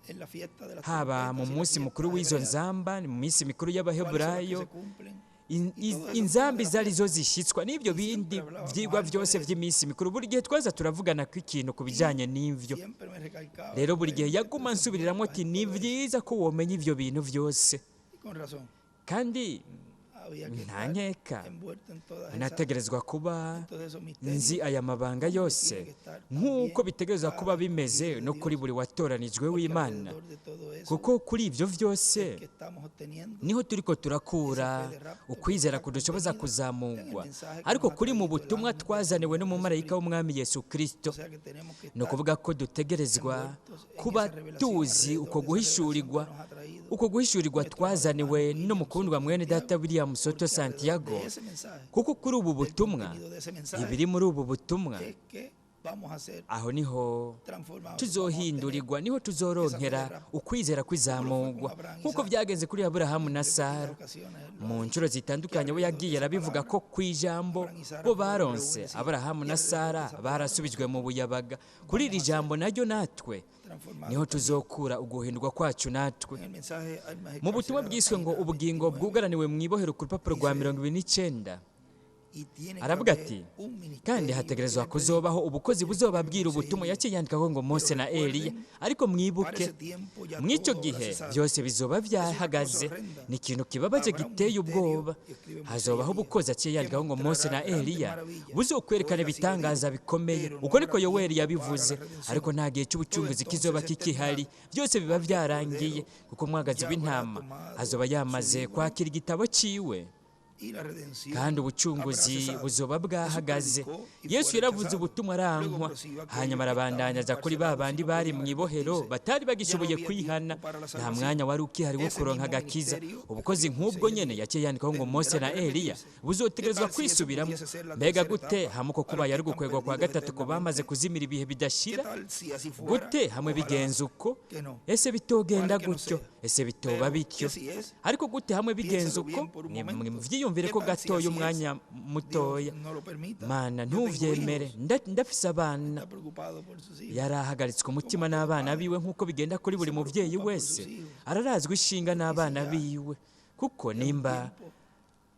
en la fiesta de las haba mu trompetas y la munsi fiesta mukuru w'izo hebrea, nzamba, mu minsi mikuru cuáles son las que y'Abaheburayo, se cumplen. inzambi zari zo zishyitswa n'ibyo bindi byigwa byose by'iminsi mikuru. Buri gihe twaza turavugana ku ikintu ku bijyanye n'ibyo. Siempre me recalcaba, Rero buri gihe yaguma nsubiriramo ati ni byiza ko womenya ibyo bintu byose, y con razón, kandi había que nta estar nkeka envuelto en todas esas, nategerezwa kuba todos esos misterios. nzi aya mabanga yose nk'uko bitegerezwa kuba bimeze no kuri buri watoranijwe Porque w'Imana, alrededor de todo eso kuko kuri ibyo byose que estamos obteniendo, niho turiko turakura ukwizera kudushoboza kuzamurwa. Ariko kuri mu butumwa twazaniwe n'umumarayika w'umwami Yesu Kristo, o sea que tenemos que ni estar ukuvuga ko dutegerezwa kuba tuzi uko guhishurirwa, uko guhishurirwa twazaniwe n'umukundwa mwene data William Soto Santiago, de ese mensaje, kuko kuri ubu butumwa, contenido de ese mensaje, ibiri muri ubu butumwa, es que vamos a ser aho niho transformados, tuzohindurirwa, niho tuzoronkera ukwizera kwizamurwa, nk'uko byagenze kuri Aburahamu na Sara. Mu nshuro zitandukanye we yagiye arabivuga ko ku ijambo bo baronse, Aburahamu na Sara barasubijwe mu buyabaga. Kuri iri jambo naryo natwe niho tuzokura uguhindurwa kwacu natwe. En el mensaje hay más Mu butumwa bwiswe ngo ubugingo bwugaraniwe mu ibohero ku rupapuro rwa 29, y tiene que aravuga haber ati un ministerio kandi hategerezwa kuzobaho ubukozi buzobabwira ubutumwa. yaciye yandikaho ngo Mose na Eliya, ariko para mwibuke ese tiempo ya mw'icyo todo gihe habrá cesado. byose bizoba byahagaze. Ni ikintu kibabaje giteye ubwoba. Hazobaho ubukozi, aciye yandikaho ngo Mose na Eliya, buzokwerekana ibitangaza bikomeye. Uko niko Yoweri yabivuze, ariko nta gihe cy'ubucunguzi kizoba kikihari, byose biba byarangiye, kuko umwagazi w'intama azoba yamaze kwakira igitabo ciwe, Y la redención kandi ubucunguzi buzoba bwahagaze. Yesu yaravuze ubutumwa arankwa, hanyuma arabandanya aza kuri ba bandi bari mu ibohero batari bagishoboye kwihana. Nta mwanya wari ukihari wo kuronka agakiza. Ubukozi nk'ubwo nyene yaciye yandikaho ngo Mose na Eliya buzotegerezwa kwisubiramo. Mbega gute hamwe ko kubaye ari gukwegwa kwa gatatu ko bamaze kuzimira ibihe bidashira? tal si así fuera, Gute hamwe bigenza uko? que no. Ese bitogenda gutyo? Ese bitoba bityo? Que si es, Ariko gute hamwe bigenza uko? Vyiyumvire ko gatoya umwanya mutoya. no lo permita. Mana Yo tengo ntuvyemere, hijos, ndafise abana. está preocupado por sus hijos. Yarahagaritswe umutima n'abana biwe nk'uko bigenda kuri buri muvyeyi wese. Ararazwa ishinga n'abana biwe, kuko nimba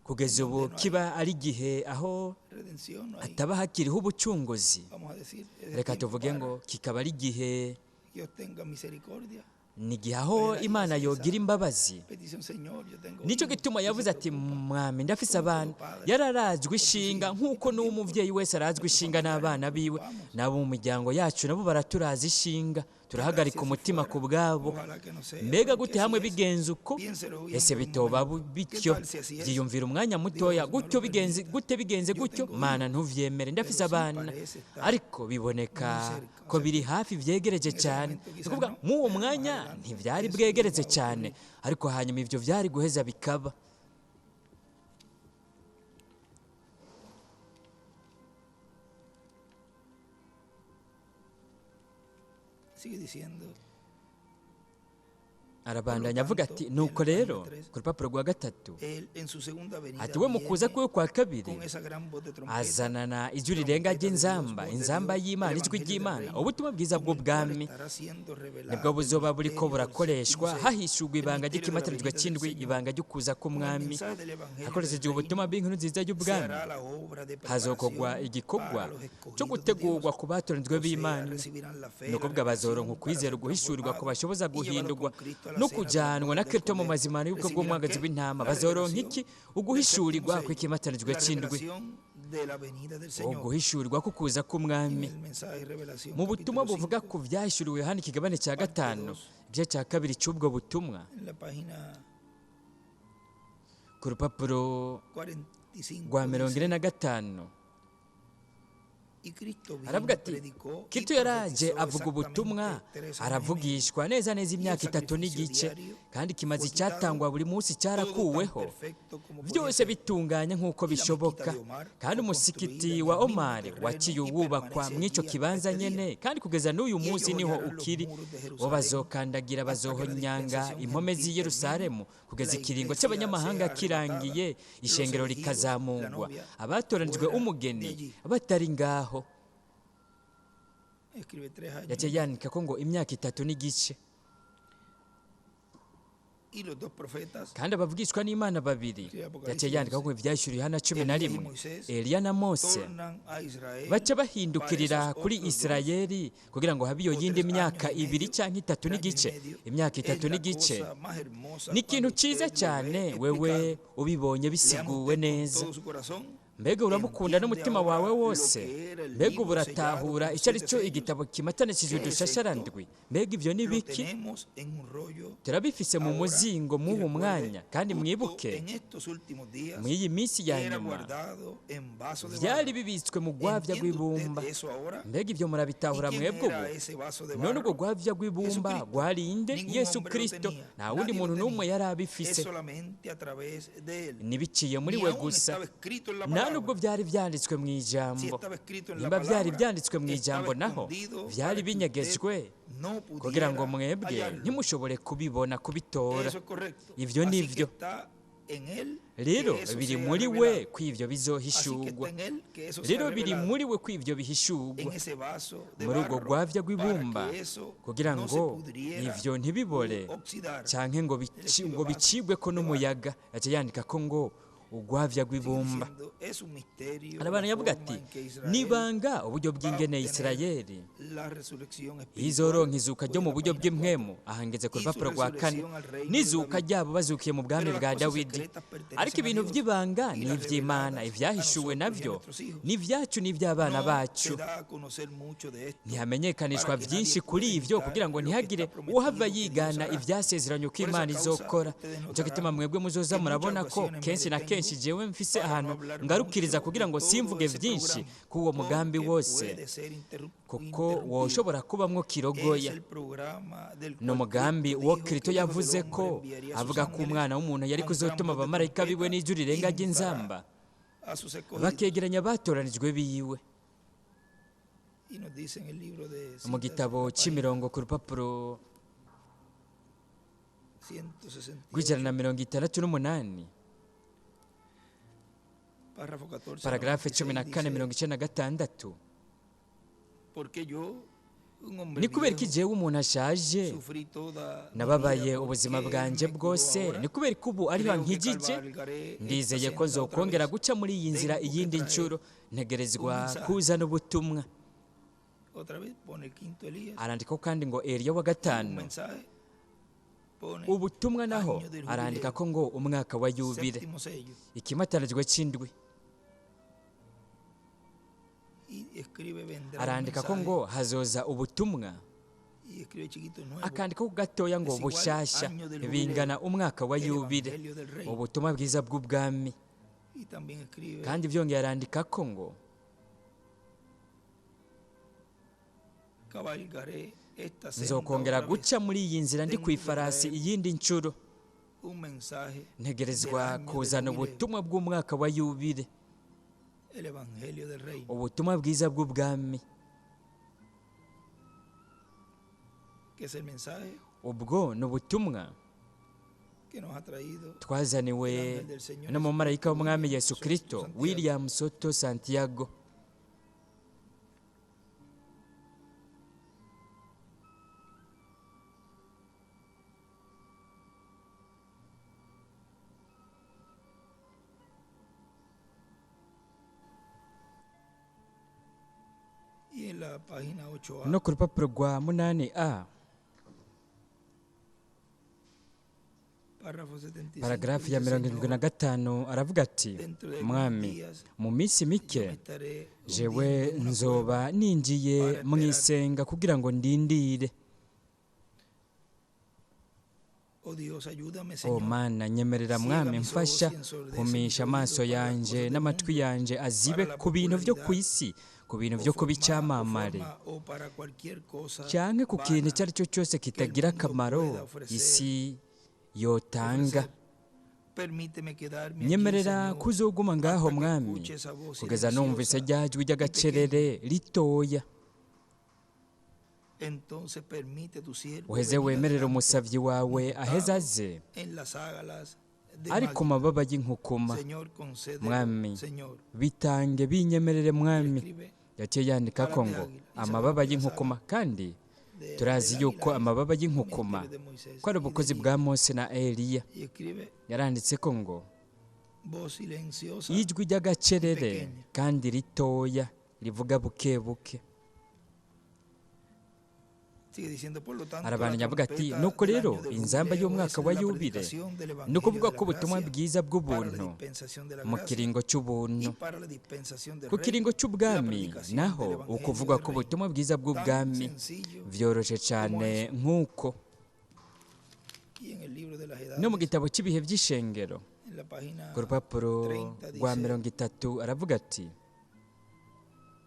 kugeza ubu kiba ari igihe aho Redención no hay. hataba hakiriho ubucunguzi, Vamos a decir, es reka tiempo tuvuge para ngo kikaba ari igihe, que Dios tenga misericordia. ni igihe aho Imana yogira imbabazi. Petición, Señor, yo tengo Nicyo hijos, gituma y yavuze se ati preocupa. mwami ndafise abana. Yararazwe ishinga nk'uko n'umuvyeyi wese arazwe ishinga n'abana biwe, nabo mu miryango yacu nabo baraturaza ishinga, turahagarika umutima ku bwabo. Ojalá que no sea, Mbega porque gute hamwe si es, bigenze uko? piénselo bien Ese por un bitoba momento. bityo? ¿Qué tal si así es? Byiyumvira umwanya mutoya, gutyo bigenze gute? Bigenze gutyo? Mana ntuvyemere, ndafise abana, ariko biboneka ko biri hafi vyegereje cyane. Ukuvuga mu uwo mwanya ntivyari bwegereze cyane, ariko hanyuma ivyo vyari guheza bikaba. Sigue diciendo, Arabandanya avuga ati nuko rero ku rupapuro rwa gatatu él en su segunda venida ati we mu kuza kwiwe kwa kabiri con esa gran voz de trompeta, azanana ijwi rirenga ry'inzamba, inzamba y'Imana, ijwi ry'Imana, ubutumwa bwiza bw'ubwami estará siendo revelado nibwo buzoba buriko el burakoreshwa misterio hahishurwa ibanga ry'ikimatanijwe cy'indwi, ibanga ry'ukuza k'umwami. mensaje del evangelio hakoreshejwe del ubutumwa bw'inkuru nziza reino, se y'ubwami, hará la obra de hazokogwa preparación igikorwa para los escogidos cyo de gutegurwa Dios. ku batoranijwe O sea, b'Imana. recibirán la fe, Ni la ukuvuga bazoronka revelación ukwizera para ser guhishurirwa ku transformados bashoboza y llevados guhindurwa, con Cristo a la no kujanwa na Kristo mu mazimano y'ubwo bw'umwagazi w'intama bazoronka iki? Uguhishurirwa kw'ikimatanijwe c'indwi, uguhishurirwa kukuza k'umwami. Mu butumwa buvuga ku vyahishuriwe Yohana ikigabane cya 5 igice cya 2 cy'ubwo butumwa, ku rupapuro rwa 45 aravuga ati Kristo yaraje avuga ubutumwa, aravugishwa neza imyaka 3 n'igice, kandi ikimazi cyatangwa buri munsi cyarakuweho, byose bitunganye nk'uko bishoboka. Kandi umusikiti wa Omar waciye wubakwa mw'ico kibanza nyene, kandi kugeza n'uyu munsi niho ukiri. Bo bazokandagira, bazohonyanga impome z'i Yerusalemu kugeza ikiringo cy'abanyamahanga kirangiye, ishengero rikazamungwa, abatoranijwe umugeni batari ngaho. Yaciye yandika ko ngo imyaka 3 n'igice, kandi abavugishwa n'Imana babiri yaciye yandika ko ivyahishuriwe Yohana 11, Eliya na Mose baca bahindukirira kuri Isirayeli kugira ngo habe iyo yindi myaka 2 canke 3 n'igice. Imyaka 3 n'igice ni ikintu ciza cyane, wewe ubibonye bisiguwe neza. Mbega uramukunda n'umutima wawe wose? Mbega uburatahura icyo ari cyo igitabo kimatanishije udushasharandwi? Mbega ibyo ni biki? Turabifise mu muzingo mw'uwo mwanya, kandi mwibuke mw'iyi minsi ya nyuma byari bibitswe mu gwavya rw'ibumba. Mbega ibyo murabitahura mwebwe ubu? None ubwo gwavya rw'ibumba rwarinde Yesu Kristo, nta wundi muntu n'umwe yari abifise, nibiciye muri we gusa. Nubwo byari byanditswe mu ijambo, nimba byari byanditswe mu ijambo naho byari binyegejwe kugira ngo mwebwe ntimushobore kubibona, kubitora. Ibyo ni byo rero biri muri we kw'ivyo bizohishurwa, rero biri muri we kw'ivyo bihishurwa muri ubwo gwavya rw'ibumba, kugira ngo ivyo ntibibore canke ngo bicibweko n'umuyaga. Yaciye yandika ko ngo ugwavya rw'ibumba. Arabana yavuga ati nibanga uburyo bw'ingene Isirayeli izoronka izuka ryo mu buryo bw'impwemu. Ahangeze ku rupapuro rwa 4, n'izuka ryabo bazukiye mu bwami bwa Dawidi. Ariko ibintu by'ibanga ni ivy'Imana, ivyahishuwe navyo ni ivyacu n'ivy'abana bacu. Ntihamenyekanishwa byinshi kuri ivyo kugira ngo ntihagire uhava yigana ivyasezeranye ko Imana izokora. Nico gituma mwebwe muzoza murabona ko kenshi na kenshi jewe mfise ahantu ngarukiriza kugira ngo simvuge byinshi k'uwo mugambi wose, kuko woshobora kubamwo kirogoya. No mugambi uwo Kristo yavuze ko avuga ko umwana w'umuntu yari kuzotuma abamarayika biwe n'ijuru rirenga ry'inzamba bakegeranya abatoranijwe biwe. Mu gitabo c'imirongo ku rupapuro rw'168 Paragrafe 14:96, ni kubera ko jewe umuntu ashaje nababaye ubuzima bwanje bwose, ni kubera ko ubu ariho nkijije. Ndizeye ko nzokongera guca muri iyi nzira iyindi ncuro, ntegerezwa kuzana ubutumwa. Arandika kandi ngo Eliya wa 5 ubutumwa naho arandika ko ngo umwaka wa yubile, ikimatanijwe c'indwi. Arandika ko ngo hazoza ubutumwa, akandika ko gatoya ngo bushasha bingana umwaka wa yubile, ubutumwa bwiza bw'ubwami. Kandi byongeye arandika ko ngo nzokongera guca muri iyi nzira ndi ku ifarasi iyindi ncuro, ntegerezwa kuzana ubutumwa bw'umwaka wa yubile, ubutumwa bwiza bw'ubwami. Ubwo ni ubutumwa twazaniwe n'umumarayika w'umwami Yesu Kristo, William Soto Santiago. No ku rupapuro rwa 8A Párrafo 75. paragarafu ya dice, 75 aravuga ati mwami mu minsi mike estaré jewe hundiendo una nzoba ninjiye mu isenga kugira ngo ndindire. Oh Dios, ayúdame, O Señor. mana nyemerera mwami mfasha humisha amaso yanje n'amatwi yanje azibe ku bintu byo ku isi, ku bintu byo kuba icyamamare O para cualquier cosa cyangwa ku kintu icyo ari cyo cyose kitagira akamaro isi yotanga. Permíteme quedarme aquí, Nyemerera Señor, kuzoguma ngaho hasta que mwami escuche esa voz kugeza numvise silenciosa. rya jwi ry'agacerere ritoya. Entonces permite tu siervo uheze venir wemerera adelante, umusavyi wawe aheze aze en las ágalas de ari ku Magda. mababa y'inkukuma. Señor, concédelo, Mwami, Señor. bitange binyemerere mwami. Escribe yaciye yandika ko ngo amababa y'inkukuma, kandi de- turazi del yuko águila, amababa el y'inkukuma ministerio de Moisés ko ari y de ubukozi Elías. bwa Mose na Eliya. Y escribe Yaranditse ko ngo voz silenciosa ijwi ry'agacerere kandi ritoya rivuga buke buke. sigue diciendo, por lo tanto, Arabandanya la avuga ati trompeta nuko del rero año del inzamba jubileo y'umwaka es wa la yubile predicación del ni evangelio ukuvuga de ko la ubutumwa gracia bwiza para la bw'ubuntu dispensación de la mu gracia kiringo y cy'ubuntu. para la dispensación del Ku reino, kiringo la cy'ubwami predicación naho del evangelio ukuvuga del ko reino. ubutumwa bwiza bw'ubwami Tan sencillo byoroshye cyane nk'uko. y en el libro de las No mu edades, gitabo cy'ibihe by'ishengero en la página ku rupapuro 30 rwa dice, 30 aravuga ati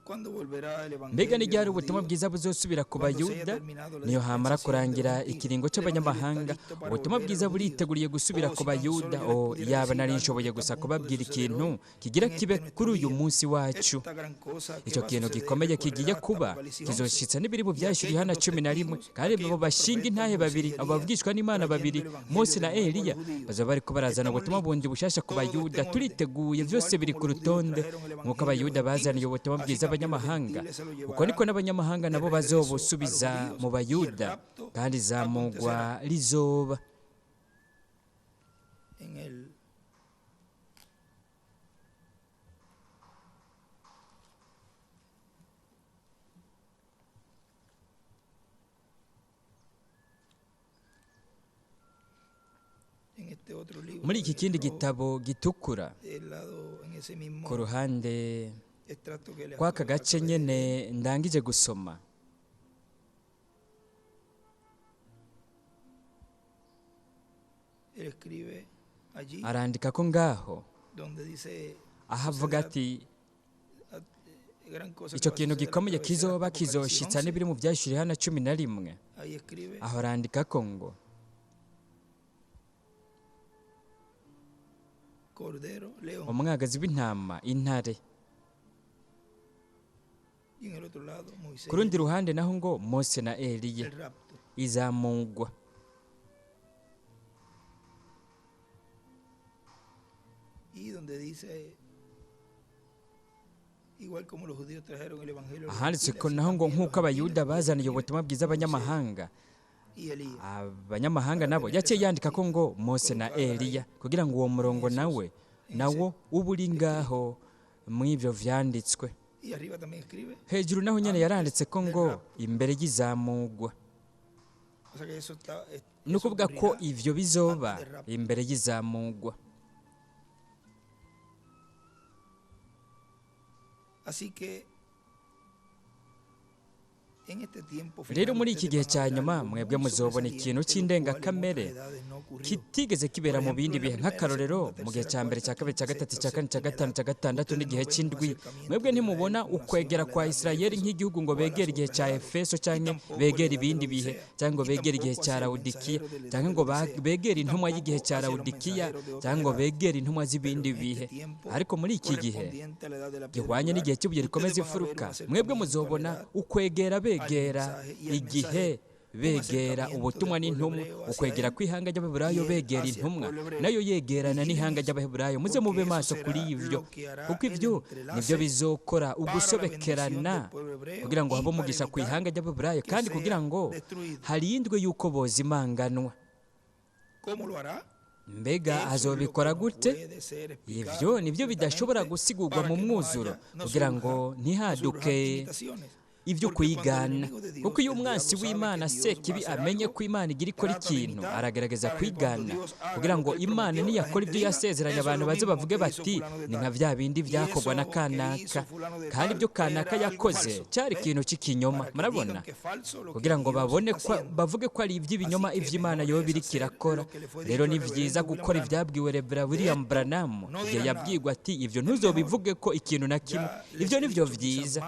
¿cuándo volverá el evangelio mbega de n'iryari los ubutumwa judíos? bwiza buzosubira ku Cuando se haya bayuda terminado la niyo hamara dispensación de los kurangira gentiles, ikiringo el cy'abanyamahanga evangelio está listo para ubutumwa volver a bwiza los judíos. buriteguye gusubira Oh, ku si tan bayuda. solo les o pudiera yaba decir nari algo nshoboye que está gusa a punto de kubabwira suceder ikintu hoy, kigira en kibe este nuestro kuri uyu día. munsi wacu. Esta gran cosa que icyo va a kintu suceder gikomeye recorrerá kigiye hasta kuba Apocalipsis 11. kizoshitsa n'ibiri mu Y byashyiriwe hano aquellos 11, testigos, kandi abo aquellos bashinga profetas, intahe Moisés y babiri, Elías, abo bavugishwa n'Imana trayendo babiri el evangelio Mose de na nuevo a Eliya los judíos. bazaba bariko barazana Estamos ubutumwa bundi bushasha ku Todo está bayuda. en orden. Turiteguye, Igual byose biri como ku los judíos rutonde trajeron el nk'uko evangelio abayuda de los bazaniye gentiles, ubutumwa así bwiza también los abanyamahanga, gentiles se lo uko niko llevarán n'abanyamahanga nabo de regreso a los bazobusubiza judíos, mu y el bayuda, rapto kandi izamugwa acontecerá. rizoba. En el en este otro libro, Muri iki kindi rojo, gitabo gitukura del lado, en ese mismo ku ruhande extracto que le kw'aka acabo gace de nyene leer, ndangije gusoma, él escribe allí arandika ko ngaho donde dice aho avuga ati gran cosa que icyo va a kintu suceder gikomeye a través de kizoba Apocalipsis kizoshitsa 11. n'ibiri mu byashyiriwe hano 11. Ahí escribe aho arandika ko ngo cordero, león, umwagazi w'intama, intare. y en el otro lado Moisés, Ku rundi ruhande naho ngo Mose na Eliya el rapto. izamugwa. Y donde dice igual como los judíos trajeron el evangelio a los Ahanditse gentiles, ko así naho ngo también los nk'uko abayuda gentiles bazaniye pueden ubutumwa bwiza venir abanyamahanga, y Elías. abanyamahanga nabo yaciye yandika ko ngo Mose na Eliya, kugira ngo uwo murongo nawo uba uri ngaho mu ivyo vyanditswe. Y arriba también escribe. Hejuru naho nyene yaranditse ko ngo imbere y'izamugwa. O sea que eso está, Ni eso ukuvuga ko ocurrirá ivyo bizoba antes del rapto. imbere y'izamugwa. Así que en este tiempo Rero final muri ustedes iki gihe van a cya ver nyuma algo mwebwe muy muzobona ikintu sobresaliente, lo cual en cy'indengakamere otras edades no ocurrió. kitigeze kibera mu bindi bihe, Por ejemplo, nk'akarorero la primera, mu gihe segunda, cya mbere, cya tercera, kabiri, cya cuarta, gatatu, cya quinta, kane, cya sexta, gatanu, cya gatandatu ustedes n'igihe no ven un cy'indwi. acercamiento Mwebwe de ntimubona Israel ukwegera nación kwa a la edad de Isirayeli Éfeso, nk'igihugu ngo o a las begere igihe otras cya edades, Efeso y cyangwa tampoco begere la edad de ibindi la bihe, Odisea, cyangwa y begere igihe tampoco cya hacia los Lawodikiya, mensajeros de cyangwa ngo la Odisea, begere y intumwa y'igihe tampoco cya hacia los Lawodikiya, mensajeros de otras cyangwa ngo edades. begere intumwa Pero z'ibindi en bihe. este tiempo Ariko muri iki gihe correspondiente a la edad de la piedra gihwanye angular, n'igihe cy'ibuye rikomeza ustedes van a ver un ifuruka, acercamiento mwebwe a la muzobona edad, ukwegera begera mensaje y al igihe mensaje, begera un ubutumwa acercamiento n'intumwa, del pueblo hebreo ukwegera hacia kw'ihanga ry'abaheburayo y él begera hacia el intumwa, pueblo hebreo. nayo yegerana Vigilen n'ihanga eso, ry'abaheburayo. Muze porque mube eso maso será kuri ivyo, lo que hará kuko el ivyo entrelace nivyo bizokora para la ugusobekerana bendición del pueblo hebreo kugira ngo y habe para umugisha ku evitar ihanga ry'abaheburayo, que kandi sea kugira ngo destruido. harindwe yuko bozimanganwa. ¿Cómo lo hará? Mbega Eso es lo azobikora que no gute? puede ser explicado Ivyo nibyo bidashobora completamente gusigurwa para mu que no mwuzuro, haya- no kugira surjan- ngo no surjan ntihaduke imitaciones. ibyo kwigana, kuko iyo umwansi w'Imana Sekibi amenye ko Imana igira ikora ikintu, aragerageza kwigana kugira ngo Imana niyakora ibyo yasezeranye abantu baze bavuge bati ni nka bya bindi byakorwa na kanaka, kandi ibyo kanaka yakoze cyari ikintu cy'ikinyoma. Murabona, kugira ngo bavuge ko ari iby'ibinyoma iby'Imana yoba iriko irakora. Rero ni byiza gukora ibyabwiwe Reverend William Branham igihe yabwirwa ati ibyo ntuzobivuge ko ikintu na kimwe, ibyo nibyo byiza.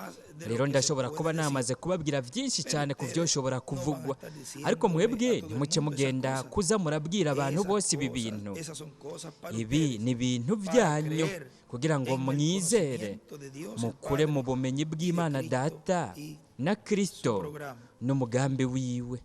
Rero ndashobora kuba namaze kubabwira byinshi cyane ku byo ushobora kuvugwa, ariko mwebwe ntimuke mugenda kuza murabwira abantu bose ibi bintu. Ibi ni ibintu byanyu kugira ngo mwizere, mukure mu bumenyi bw'Imana Data na Kristo n'umugambi wiwe.